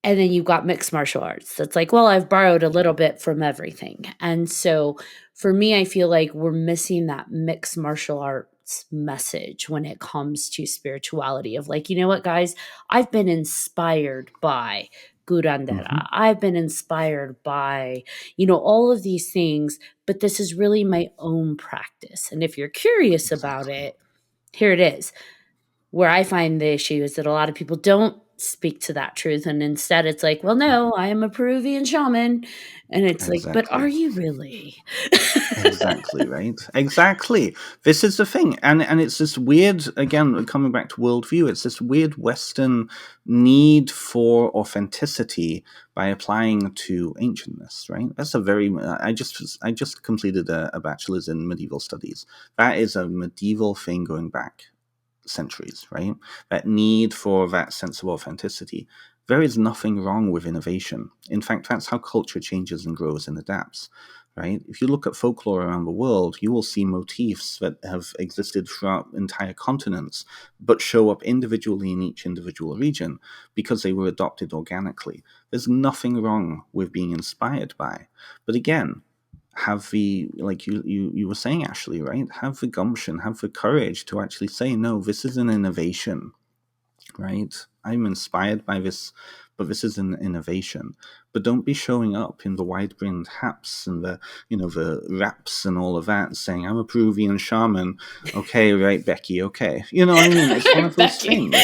And then you've got mixed martial arts. That's like, well, I've borrowed a little bit from everything. And so for me, I feel like we're missing that mixed martial arts message when it comes to spirituality of like, you know what, guys, I've been inspired by curandera. I've been inspired by, all of these things, but this is really my own practice. And if you're curious about it, here it is. Where I find the issue is that a lot of people don't speak to that truth, and instead it's like, well, no, I am a Peruvian shaman. And it's like, but are Exactly. you really? Exactly, right? Exactly. This is the thing. And it's this weird, again, coming back to worldview, it's this weird Western need for authenticity by applying to ancientness, right? That's a very, I just completed a bachelor's in medieval studies. That is a medieval thing going back centuries, right? That need for that sense of authenticity. There is nothing wrong with innovation. In fact, that's how culture changes and grows and adapts, right? If you look at folklore around the world, you will see motifs that have existed throughout entire continents, but show up individually in each individual region because they were adopted organically. There's nothing wrong with being inspired by. But again, have the, like you were saying, Ashley, right? Have the gumption, have the courage to actually say, no, this is an innovation, right? I'm inspired by this, but this is an innovation. But don't be showing up in the wide-brimmed hats and the wraps and all of that, saying, I'm a Peruvian shaman. Okay, right, Becky, okay. I mean, it's one of those Becky. things,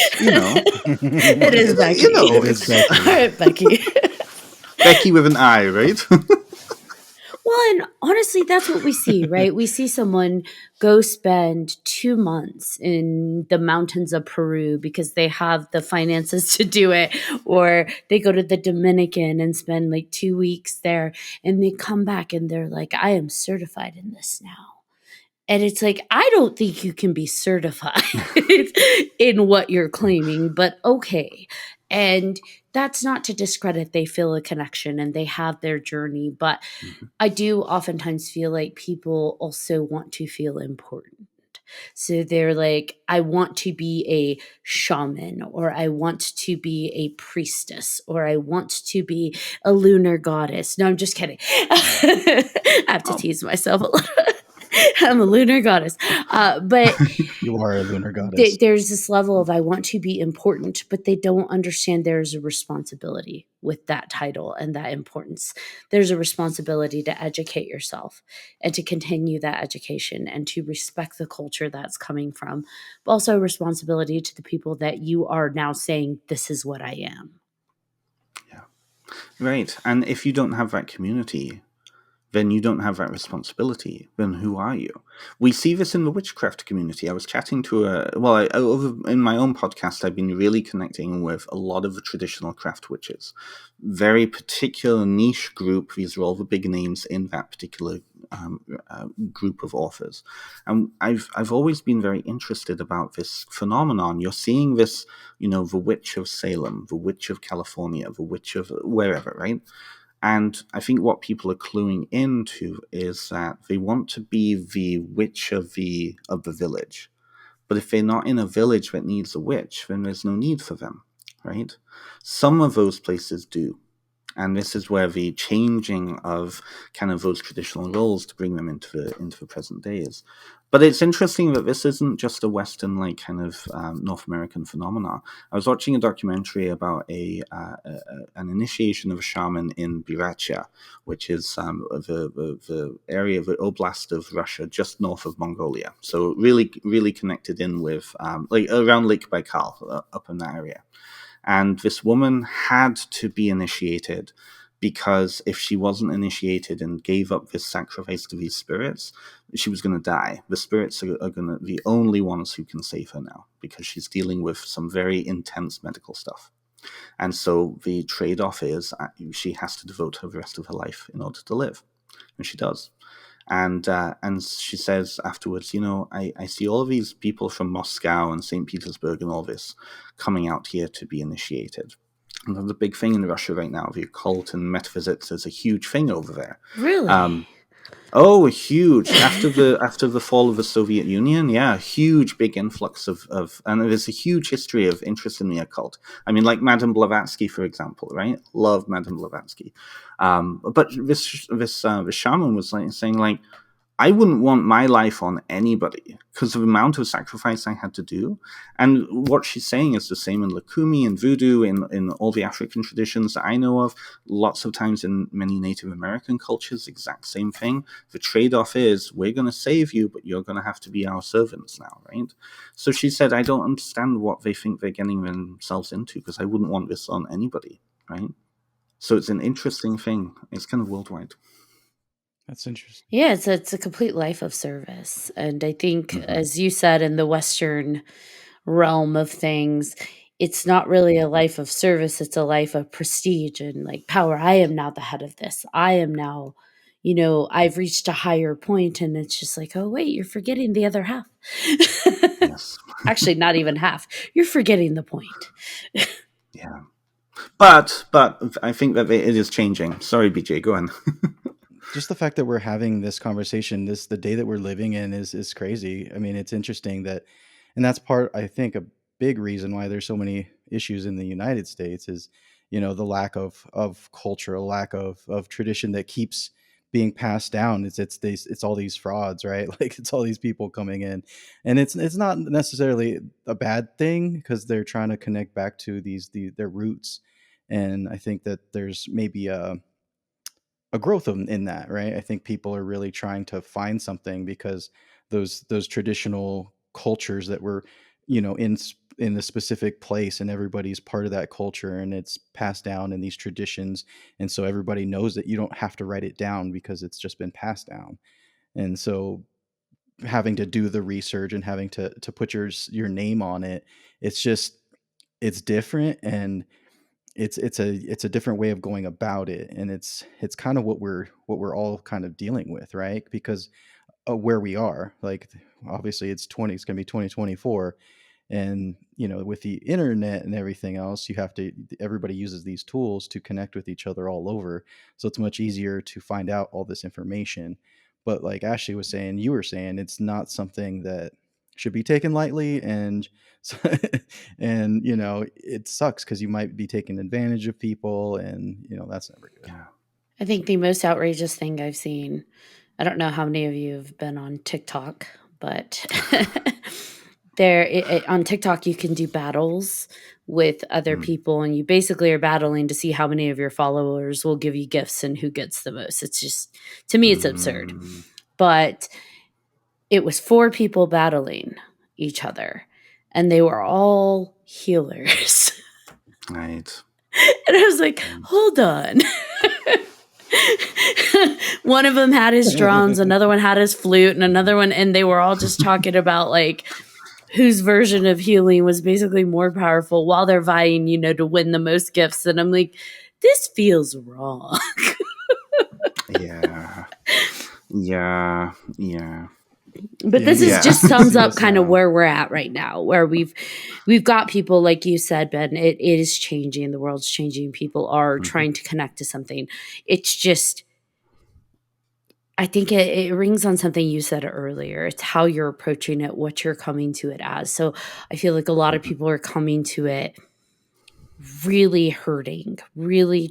It is Becky. It is it's Becky. All right, Becky. Becky with an I, right? Well, and honestly, that's what we see, right? We see someone go spend 2 months in the mountains of Peru because they have the finances to do it, or they go to the Dominican and spend like 2 weeks there, and they come back and they're like, I am certified in this now. And it's like, I don't think you can be certified in what you're claiming, but okay. And that's not to discredit, they feel a connection and they have their journey, but I do oftentimes feel like people also want to feel important. So they're like, I want to be a shaman, or I want to be a priestess, or I want to be a lunar goddess. No, I'm just kidding. I have to tease myself a little. I'm a lunar goddess. But You are a lunar goddess. there's this level of I want to be important, but they don't understand there's a responsibility with that title and that importance. There's a responsibility to educate yourself and to continue that education and to respect the culture that's coming from, but also a responsibility to the people that you are now saying, this is what I am. Yeah. Right. And if you don't have that community, then you don't have that responsibility. Then who are you? We see this in the witchcraft community. I was chatting to in my own podcast, I've been really connecting with a lot of the traditional craft witches. Very particular niche group. These are all the big names in that particular group of authors. And I've always been very interested about this phenomenon. You're seeing this, the witch of Salem, the witch of California, the witch of wherever, right? And I think what people are cluing into is that they want to be the witch of the village. But if they're not in a village that needs a witch, then there's no need for them, right? Some of those places do. And this is where the changing of kind of those traditional roles to bring them into the present days. But it's interesting that this isn't just a Western, like, kind of North American phenomenon. I was watching a documentary about an initiation of a shaman in Buryatia, which is the area of the oblast of Russia, just north of Mongolia. So really, really connected in with like around Lake Baikal, up in that area. And this woman had to be initiated, because if she wasn't initiated and gave up this sacrifice to these spirits, she was going to die. The spirits are going to be the only ones who can save her now, because she's dealing with some very intense medical stuff. And so the trade-off is she has to devote the rest of her life in order to live. And she does. And she says afterwards, I see all of these people from Moscow and St. Petersburg and all this coming out here to be initiated. And the big thing in Russia right now, the occult and metaphysics is a huge thing over there. Really? Oh, huge! After the fall of the Soviet Union, yeah, huge, big influx of and there's a huge history of interest in the occult. I mean, like Madame Blavatsky, for example, right? Love Madame Blavatsky. But this shaman was saying, like, I wouldn't want my life on anybody because of the amount of sacrifice I had to do. And what she's saying is the same in Lakumi and Voodoo, in all the African traditions that I know of, lots of times in many Native American cultures, exact same thing. The trade-off is, we're going to save you, but you're going to have to be our servants now, right? So she said, I don't understand what they think they're getting themselves into, because I wouldn't want this on anybody, right? So it's an interesting thing. It's kind of worldwide. That's interesting. Yeah, it's a complete life of service. And I think, Mhm. as you said, in the Western realm of things, it's not really a life of service, it's a life of prestige and like power. I am now the head of this. I am now, I've reached a higher point, and it's just like, oh wait, you're forgetting the other half. Yes. Actually, not even half. You're forgetting the point. Yeah. But I think that it is changing. Sorry, BJ, go on. Just the fact that we're having this conversation, the day that we're living in is crazy. I mean, it's interesting that, and that's part, I think, a big reason why there's so many issues in the United States is, the lack of culture, a lack of tradition that keeps being passed down. It's all these frauds, right? Like, it's all these people coming in, and it's not necessarily a bad thing, because they're trying to connect back to their roots. And I think that there's maybe a growth in that, right? I think people are really trying to find something, because those traditional cultures that were, in the specific place, and everybody's part of that culture, and it's passed down in these traditions, and so everybody knows that you don't have to write it down, because it's just been passed down. And so having to do the research and having to put your name on it, it's different, and it's a different way of going about it, and it's kind of what we're all kind of dealing with, right? Because where we are, like, obviously it's going to be 2024, and with the internet and everything else, everybody uses these tools to connect with each other all over, so it's much easier to find out all this information. But like Ashley was saying, you were saying, it's not something that should be taken lightly, and and it sucks, because you might be taking advantage of people, and that's never good. Yeah. I think the most outrageous thing I've seen, I don't know how many of you have been on TikTok, but on TikTok you can do battles with other people, and you basically are battling to see how many of your followers will give you gifts and who gets the most. It's just, to me, it's absurd. But it was 4 people battling each other, and they were all healers. Right. And I was like, hold on. One of them had his drums, another one had his flute, and another one, and they were all just talking about like whose version of healing was basically more powerful while they're vying, to win the most gifts. And I'm like, this feels wrong. Yeah. Yeah. Yeah. But this Yeah. is just sums up Yes, kind of no. where we're at right now, where we've got people, like you said, Ben, it is changing. The world's changing. People are trying to connect to something. It's just, I think it rings on something you said earlier. It's how you're approaching it, what you're coming to it as. So I feel like a lot of people are coming to it really hurting, really,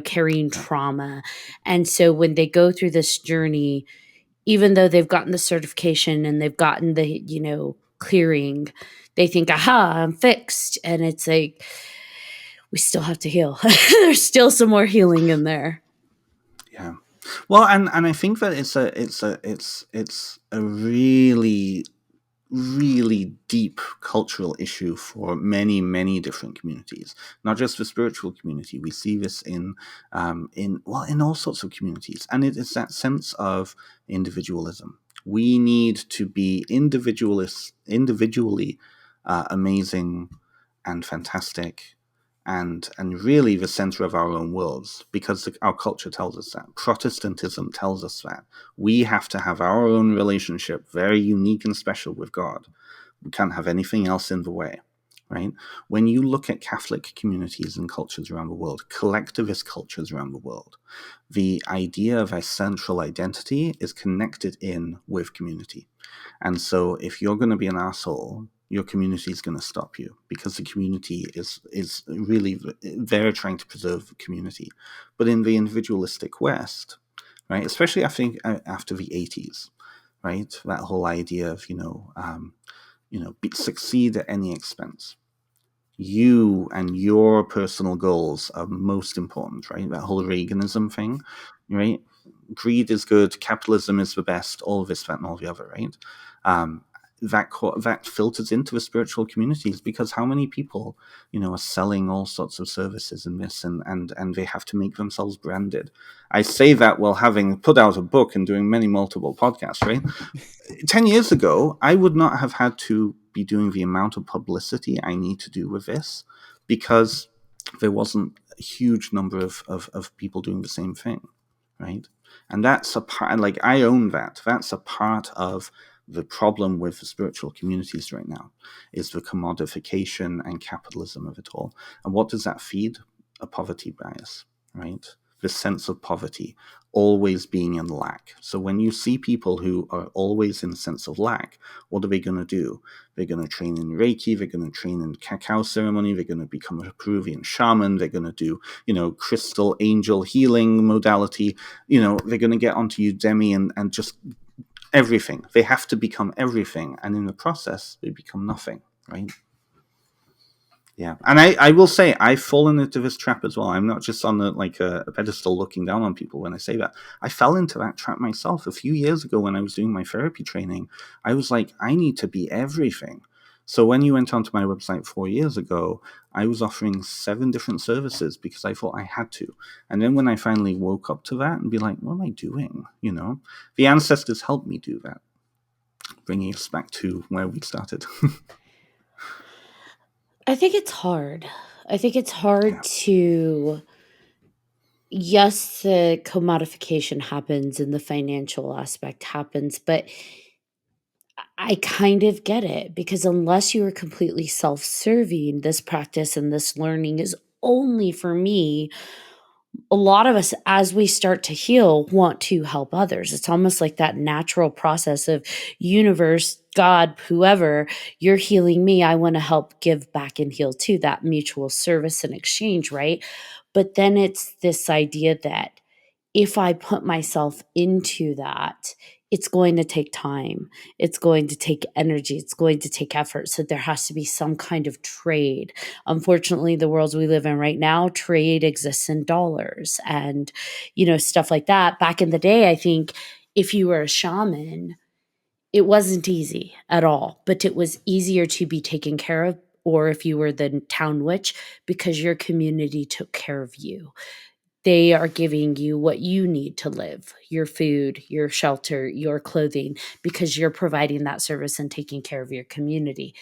carrying trauma. And so when they go through this journey, even though they've gotten the certification and they've gotten the, clearing, they think, aha, I'm fixed. And it's like, we still have to heal. There's still some more healing in there. Yeah. Well, and I think that it's a really, really deep cultural issue for many, many different communities, not just the spiritual community. We see this in all sorts of communities, and it is that sense of individualism. We need to be individually amazing and fantastic, and really the center of our own worlds, because our culture tells us that. Protestantism tells us that we have to have our own relationship, very unique and special, with God. We can't have anything else in the way, right? When you look at Catholic communities and cultures around the world, collectivist cultures around the world, the idea of a central identity is connected in with community. And so if you're going to be an asshole, your community is going to stop you, because the community is really, they're trying to preserve the community. But in the individualistic West, right, especially after the 80s, right, that whole idea of succeed at any expense. You and your personal goals are most important, right? That whole Reaganism thing, right? Greed is good, capitalism is the best, all of this, that, and all the other, right? That filters into the spiritual communities, because how many people, are selling all sorts of services in this, and they have to make themselves branded. I say that while having put out a book and doing many multiple podcasts, right? 10 years ago, I would not have had to be doing the amount of publicity I need to do with this, because there wasn't a huge number of people doing the same thing, right? And that's a part, like, I own that. That's a part of the problem with the spiritual communities right now, is the commodification and capitalism of it all. And what does that feed? A poverty bias, right? The sense of poverty, always being in lack. So when you see people who are always in a sense of lack, what are they going to do? They're going to train in Reiki, they're going to train in cacao ceremony, they're going to become a Peruvian shaman, they're going to do, crystal angel healing modality, they're going to get onto Udemy and just everything. They have to become everything, and in the process, they become nothing, right? Yeah, and I will say I've fallen into this trap as well. I'm not just on a pedestal looking down on people when I say that. I fell into that trap myself a few years ago when I was doing my therapy training. I was like, I need to be everything. So when you went onto my website 4 years ago, I was offering 7 different services because I thought I had to. And then when I finally woke up to that and be like, what am I doing? The ancestors helped me do that, bringing us back to where we started. I think it's hard. To, yes, the commodification happens and the financial aspect happens, but I kind of get it, because unless you are completely self-serving, this practice and this learning is only for me. A lot of us, as we start to heal, want to help others. It's almost like that natural process of universe, God, whoever, you're healing me, I want to help give back and heal too, that mutual service and exchange, right? But then it's this idea that if I put myself into that, it's going to take time. It's going to take energy. It's going to take effort. So there has to be some kind of trade. Unfortunately, the world we live in right now, trade exists in dollars and, stuff like that. Back in the day, I think if you were a shaman, it wasn't easy at all, but it was easier to be taken care of. Or if you were the town witch, because your community took care of you. They are giving you what you need to live, your food, your shelter, your clothing, because you're providing that service and taking care of your community.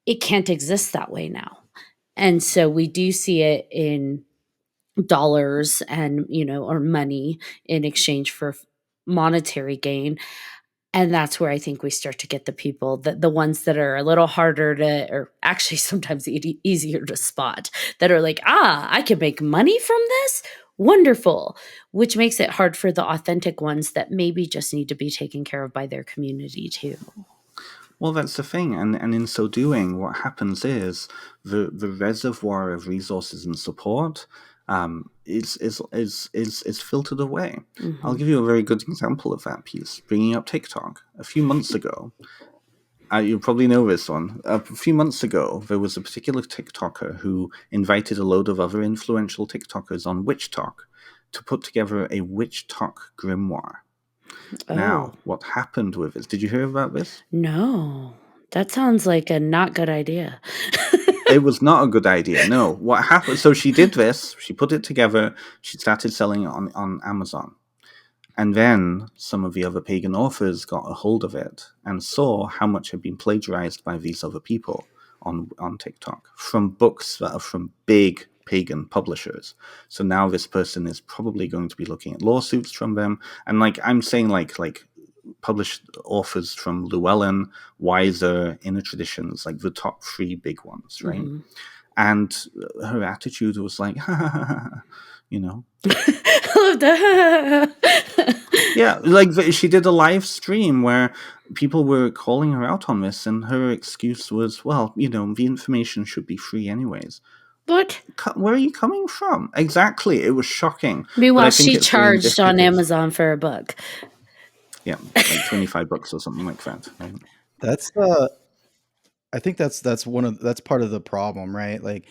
It can't exist that way now. And so we do see it in dollars and, or money in exchange for monetary gain. And that's where I think we start to get the people, the ones that are a little harder to, or actually sometimes easier to spot, that are like, I can make money from this? Wonderful. Which makes it hard for the authentic ones that maybe just need to be taken care of by their community too. Well, that's the thing, and in so doing, what happens is the reservoir of resources and support is filtered away. Mm-hmm. I'll give you a very good example of that piece. Bringing up TikTok, a few months ago, you probably know this one. A few months ago, there was a particular TikToker who invited a load of other influential TikTokers on Witch Talk to put together a Witch Talk grimoire. Now, what happened with this? Did you hear about this? No, that sounds like a not good idea. It was not a good idea. No. What happened? So she did this. She put it together. She started selling it on Amazon. And then some of the other pagan authors got a hold of it and saw how much had been plagiarized by these other people on TikTok from books that are from big pagan publishers. So now this person is probably going to be looking at lawsuits from them. And I'm saying like published authors from Llewellyn, Weiser, Inner Traditions, like the top 3 big ones, right? Mm-hmm. And her attitude was like, you know. Yeah, she did a live stream where people were calling her out on this, and her excuse was, well, the information should be free anyways. What? Where are you coming from? Exactly. It was shocking. Meanwhile, she charged on Amazon for a book. Yeah, like $25 or something like that. Right? That's I think that's part of the problem, right? Like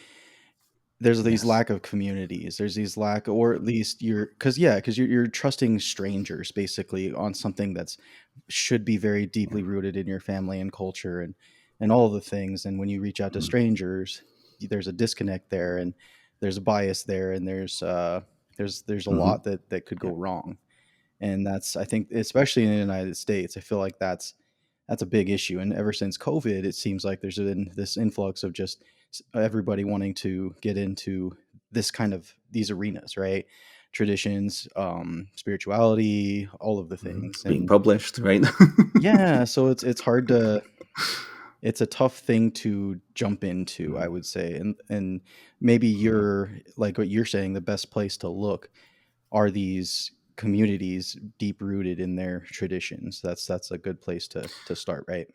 there's these lack of communities. There's these lack, or at least because you're trusting strangers basically on something that's should be very deeply rooted in your family and culture and all the things. And when you reach out to strangers, there's a disconnect there, and there's a bias there, and there's a lot that could go wrong. And that's, I think, especially in the United States, I feel like that's a big issue. And ever since COVID, it seems like there's been this influx of just everybody wanting to get into these arenas, right? Traditions, spirituality, all of the things being published, right? Yeah, so it's hard to, it's a tough thing to jump into, I would say. And maybe you're like what you're saying, the best place to look are these communities deep rooted in their traditions. That's a good place to start, right?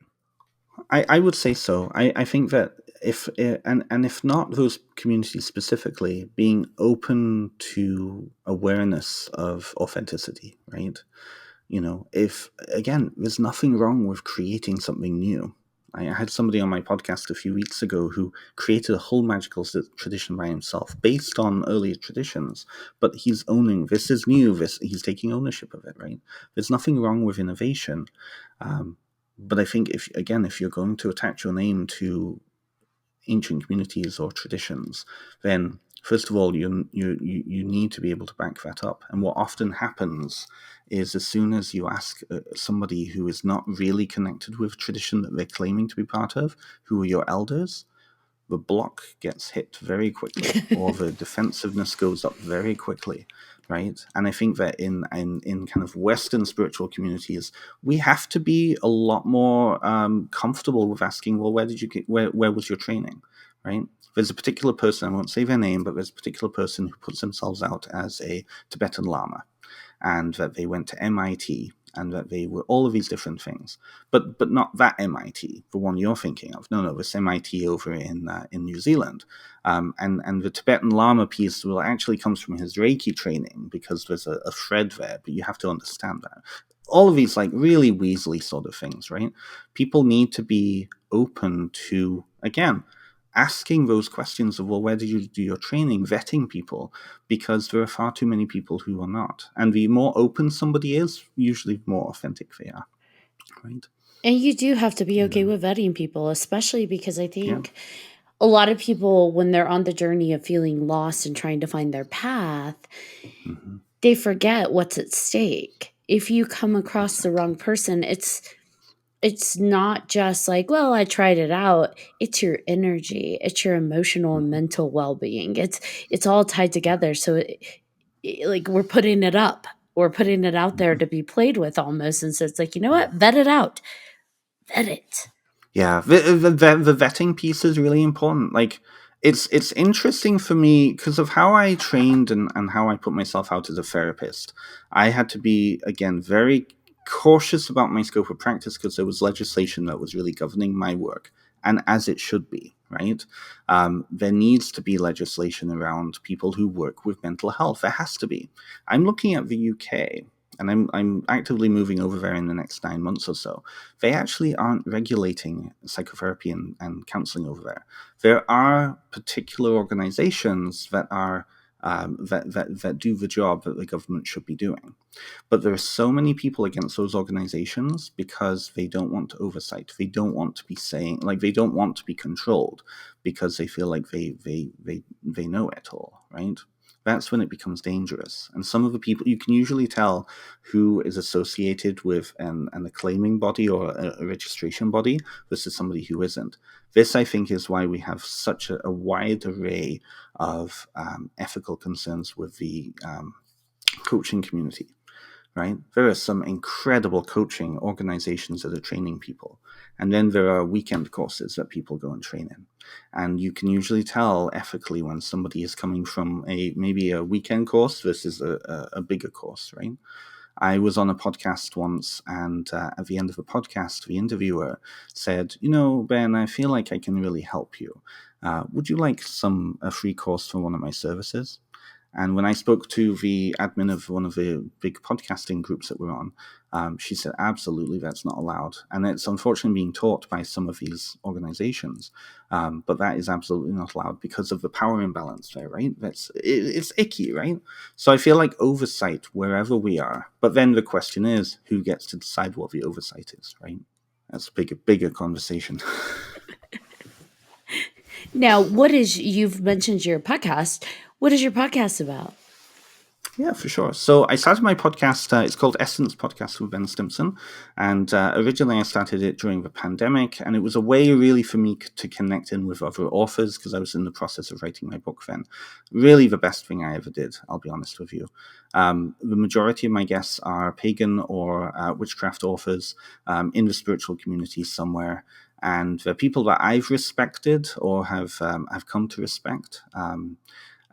I would say so. I think that if not those communities specifically, being open to awareness of authenticity, right? If again, there's nothing wrong with creating something new. I had somebody on my podcast a few weeks ago who created a whole magical tradition by himself based on earlier traditions, but he's owning this is new. He's taking ownership of it, right? There's nothing wrong with innovation. But I think if you're going to attach your name to ancient communities or traditions, then first of all, you need to be able to back that up. And what often happens is as soon as you ask somebody who is not really connected with tradition that they're claiming to be part of, who are your elders, the block gets hit very quickly, or the defensiveness goes up very quickly, right? And I think that in kind of Western spiritual communities, we have to be a lot more comfortable with asking, well, where was your training, right? There's a particular person, I won't say their name, but there's a particular person who puts themselves out as a Tibetan Lama, and that they went to MIT and that they were all of these different things, but not that MIT, the one you're thinking of. No, this MIT over in New Zealand, and the Tibetan Lama piece actually comes from his Reiki training, because there's a thread there, but you have to understand that. All of these like really Weasley sort of things, right? People need to be open to, again, asking those questions of, well, where did you do your training, vetting people, because there are far too many people who are not. And the more open somebody is, usually the more authentic they are, right? And you do have to be okay with vetting people, especially because I think a lot of people, when they're on the journey of feeling lost and trying to find their path, they forget what's at stake. If you come across the wrong person, it's not just like, well, I tried it out. It's your energy. It's your emotional and mental well-being. It's all tied together. So like we're putting it up. We're putting it out there to be played with almost. And so it's like, you know what? Vet it out. Vet it. Yeah, the vetting piece is really important. Like, it's interesting for me because of how I trained and how I put myself out as a therapist. I had to be, again, very cautious about my scope of practice because there was legislation that was really governing my work, and as it should be, right? There needs to be legislation around people who work with mental health. There has to be. I'm looking at the UK, and I'm actively moving over there in the next 9 months or so. They actually aren't regulating psychotherapy and counseling over there. There are particular organizations that are that do the job that the government should be doing. But there are so many people against those organizations because they don't want oversight. They don't want to be saying, like, they don't want to be controlled because they feel like they know it all, right? That's when it becomes dangerous. And some of the people, you can usually tell who is associated with an acclaiming body or a registration body versus somebody who isn't. This, I think, is why we have such a wide array of ethical concerns with the coaching community. Right? There are some incredible coaching organizations that are training people. And then there are weekend courses that people go and train in. And you can usually tell ethically when somebody is coming from maybe a weekend course versus a bigger course, right? I was on a podcast once, and at the end of the podcast, the interviewer said, Ben, I feel like I can really help you. Would you like a free course for one of my services? And when I spoke to the admin of one of the big podcasting groups that we're on, she said, absolutely, that's not allowed. And it's unfortunately being taught by some of these organizations. But that is absolutely not allowed because of the power imbalance there, right? It's icky, right? So I feel like oversight wherever we are. But then the question is, who gets to decide what the oversight is, right? That's a bigger conversation. Now, you've mentioned your podcast. What is your podcast about? Yeah, for sure. So I started my podcast, it's called Essence Podcast with Ben Stimpson. And originally I started it during the pandemic. And it was a way really for me to connect in with other authors because I was in the process of writing my book then. Really the best thing I ever did, I'll be honest with you. The majority of my guests are pagan or witchcraft authors in the spiritual community somewhere. And they're people that I've respected or have come to respect.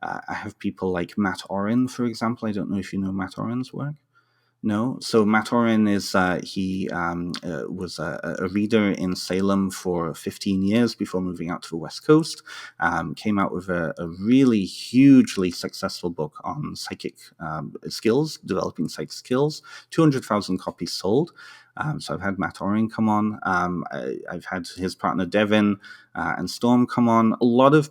I have people like Matt Oren, for example. I don't know if you know Matt Oren's work. No? So Matt Oren is, he was a reader in Salem for 15 years before moving out to the West Coast. Came out with a really hugely successful book on psychic skills, developing psychic skills, 200,000 copies sold. So I've had Matt Oren come on. I've had his partner Devin and Storm come on. A lot of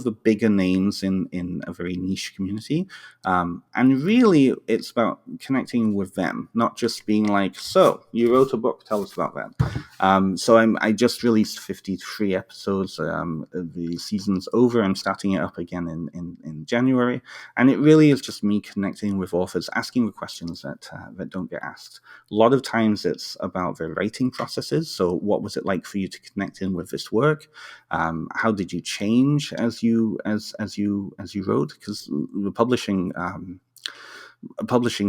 the bigger names in a very niche community, and really it's about connecting with them, not just being like, so you wrote a book, tell us about that. So I just released 53 episodes. The season's over. I'm starting it up again in January, and it really is just me connecting with authors, asking the questions that don't get asked. A lot of times it's about their writing processes. So what was it like for you to connect in with this work? How did you change as you wrote? Because the publishing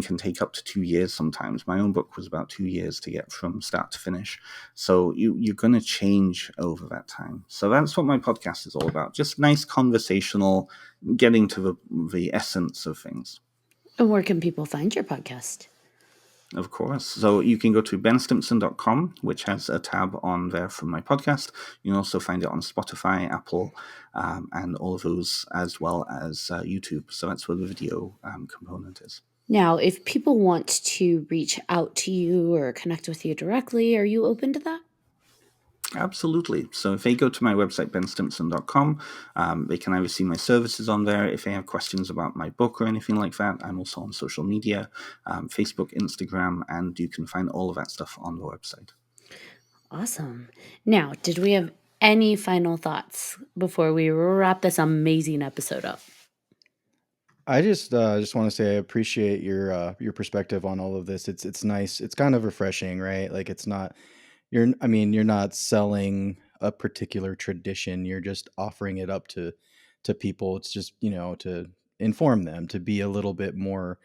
can take up to 2 years sometimes. My own book was about 2 years to get from start to finish. So you're going to change over that time. So that's what my podcast is all about. Just nice conversational, getting to the essence of things. And where can people find your podcast? Of course. So you can go to benstimpson.com, which has a tab on there for my podcast. You can also find it on Spotify, Apple, and all of those, as well as YouTube. So that's where the video component is. Now, if people want to reach out to you or connect with you directly, are you open to that? Absolutely. So if they go to my website, benstimpson.com, they can either see my services on there. If they have questions about my book or anything like that, I'm also on social media, Facebook, Instagram, and you can find all of that stuff on the website. Awesome. Now, did we have any final thoughts before we wrap this amazing episode up? I just want to say I appreciate your perspective on all of this. It's nice. It's kind of refreshing, right? Like it's not you're not selling a particular tradition. You're just offering it up to people. It's just, to inform them, to be a little bit more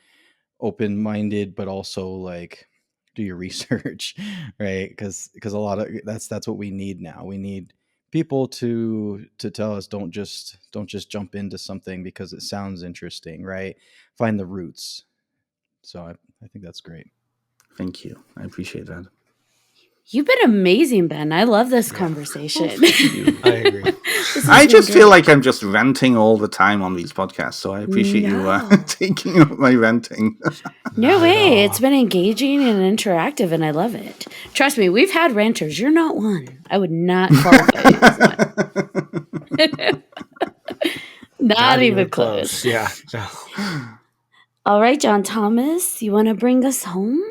open-minded, but also like do your research, right? Because a lot of that's what we need now. We need people to tell us don't just jump into something because it sounds interesting, right? Find the roots. So I think that's great. Thank you. I appreciate that. You've been amazing, Ben. I love this conversation. I agree. I just feel like I'm just ranting all the time on these podcasts, so I appreciate you taking up my ranting. No way. It's been engaging and interactive, and I love it. Trust me, we've had ranters. You're not one. I would not qualify you as one. Not even close. Yeah. No. All right, John Thomas, you want to bring us home?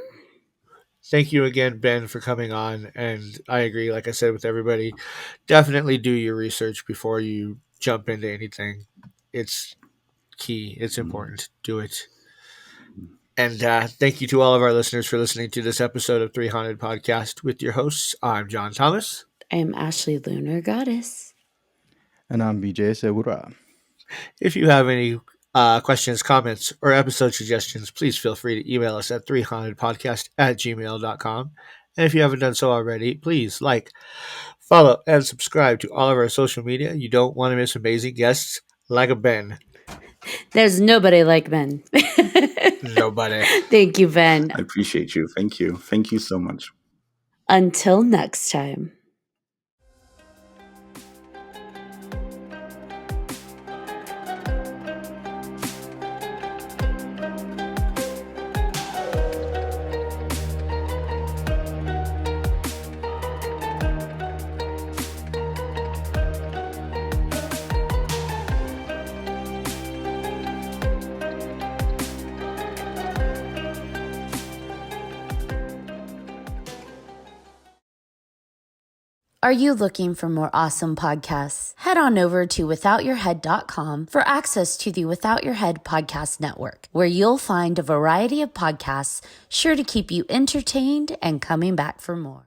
Thank you again, Ben, for coming on. And I agree, like I said, with everybody, definitely do your research before you jump into anything. It's key. It's important. Do it. And thank you to all of our listeners for listening to this episode of 3Haunted Podcast with your hosts. I'm John Thomas. I am Ashley Lunar Goddess. And I'm BJ Segura. If you have any questions, comments, or episode suggestions, please feel free to email us at 3hauntedpodcast@gmail.com. And if you haven't done so already, please like, follow, and subscribe to all of our social media. You don't want to miss amazing guests like a Ben. There's nobody like Ben. Nobody. Thank you, Ben. I appreciate you. Thank you. Thank you so much. Until next time. Are you looking for more awesome podcasts? Head on over to withoutyourhead.com for access to the Without Your Head podcast network, where you'll find a variety of podcasts sure to keep you entertained and coming back for more.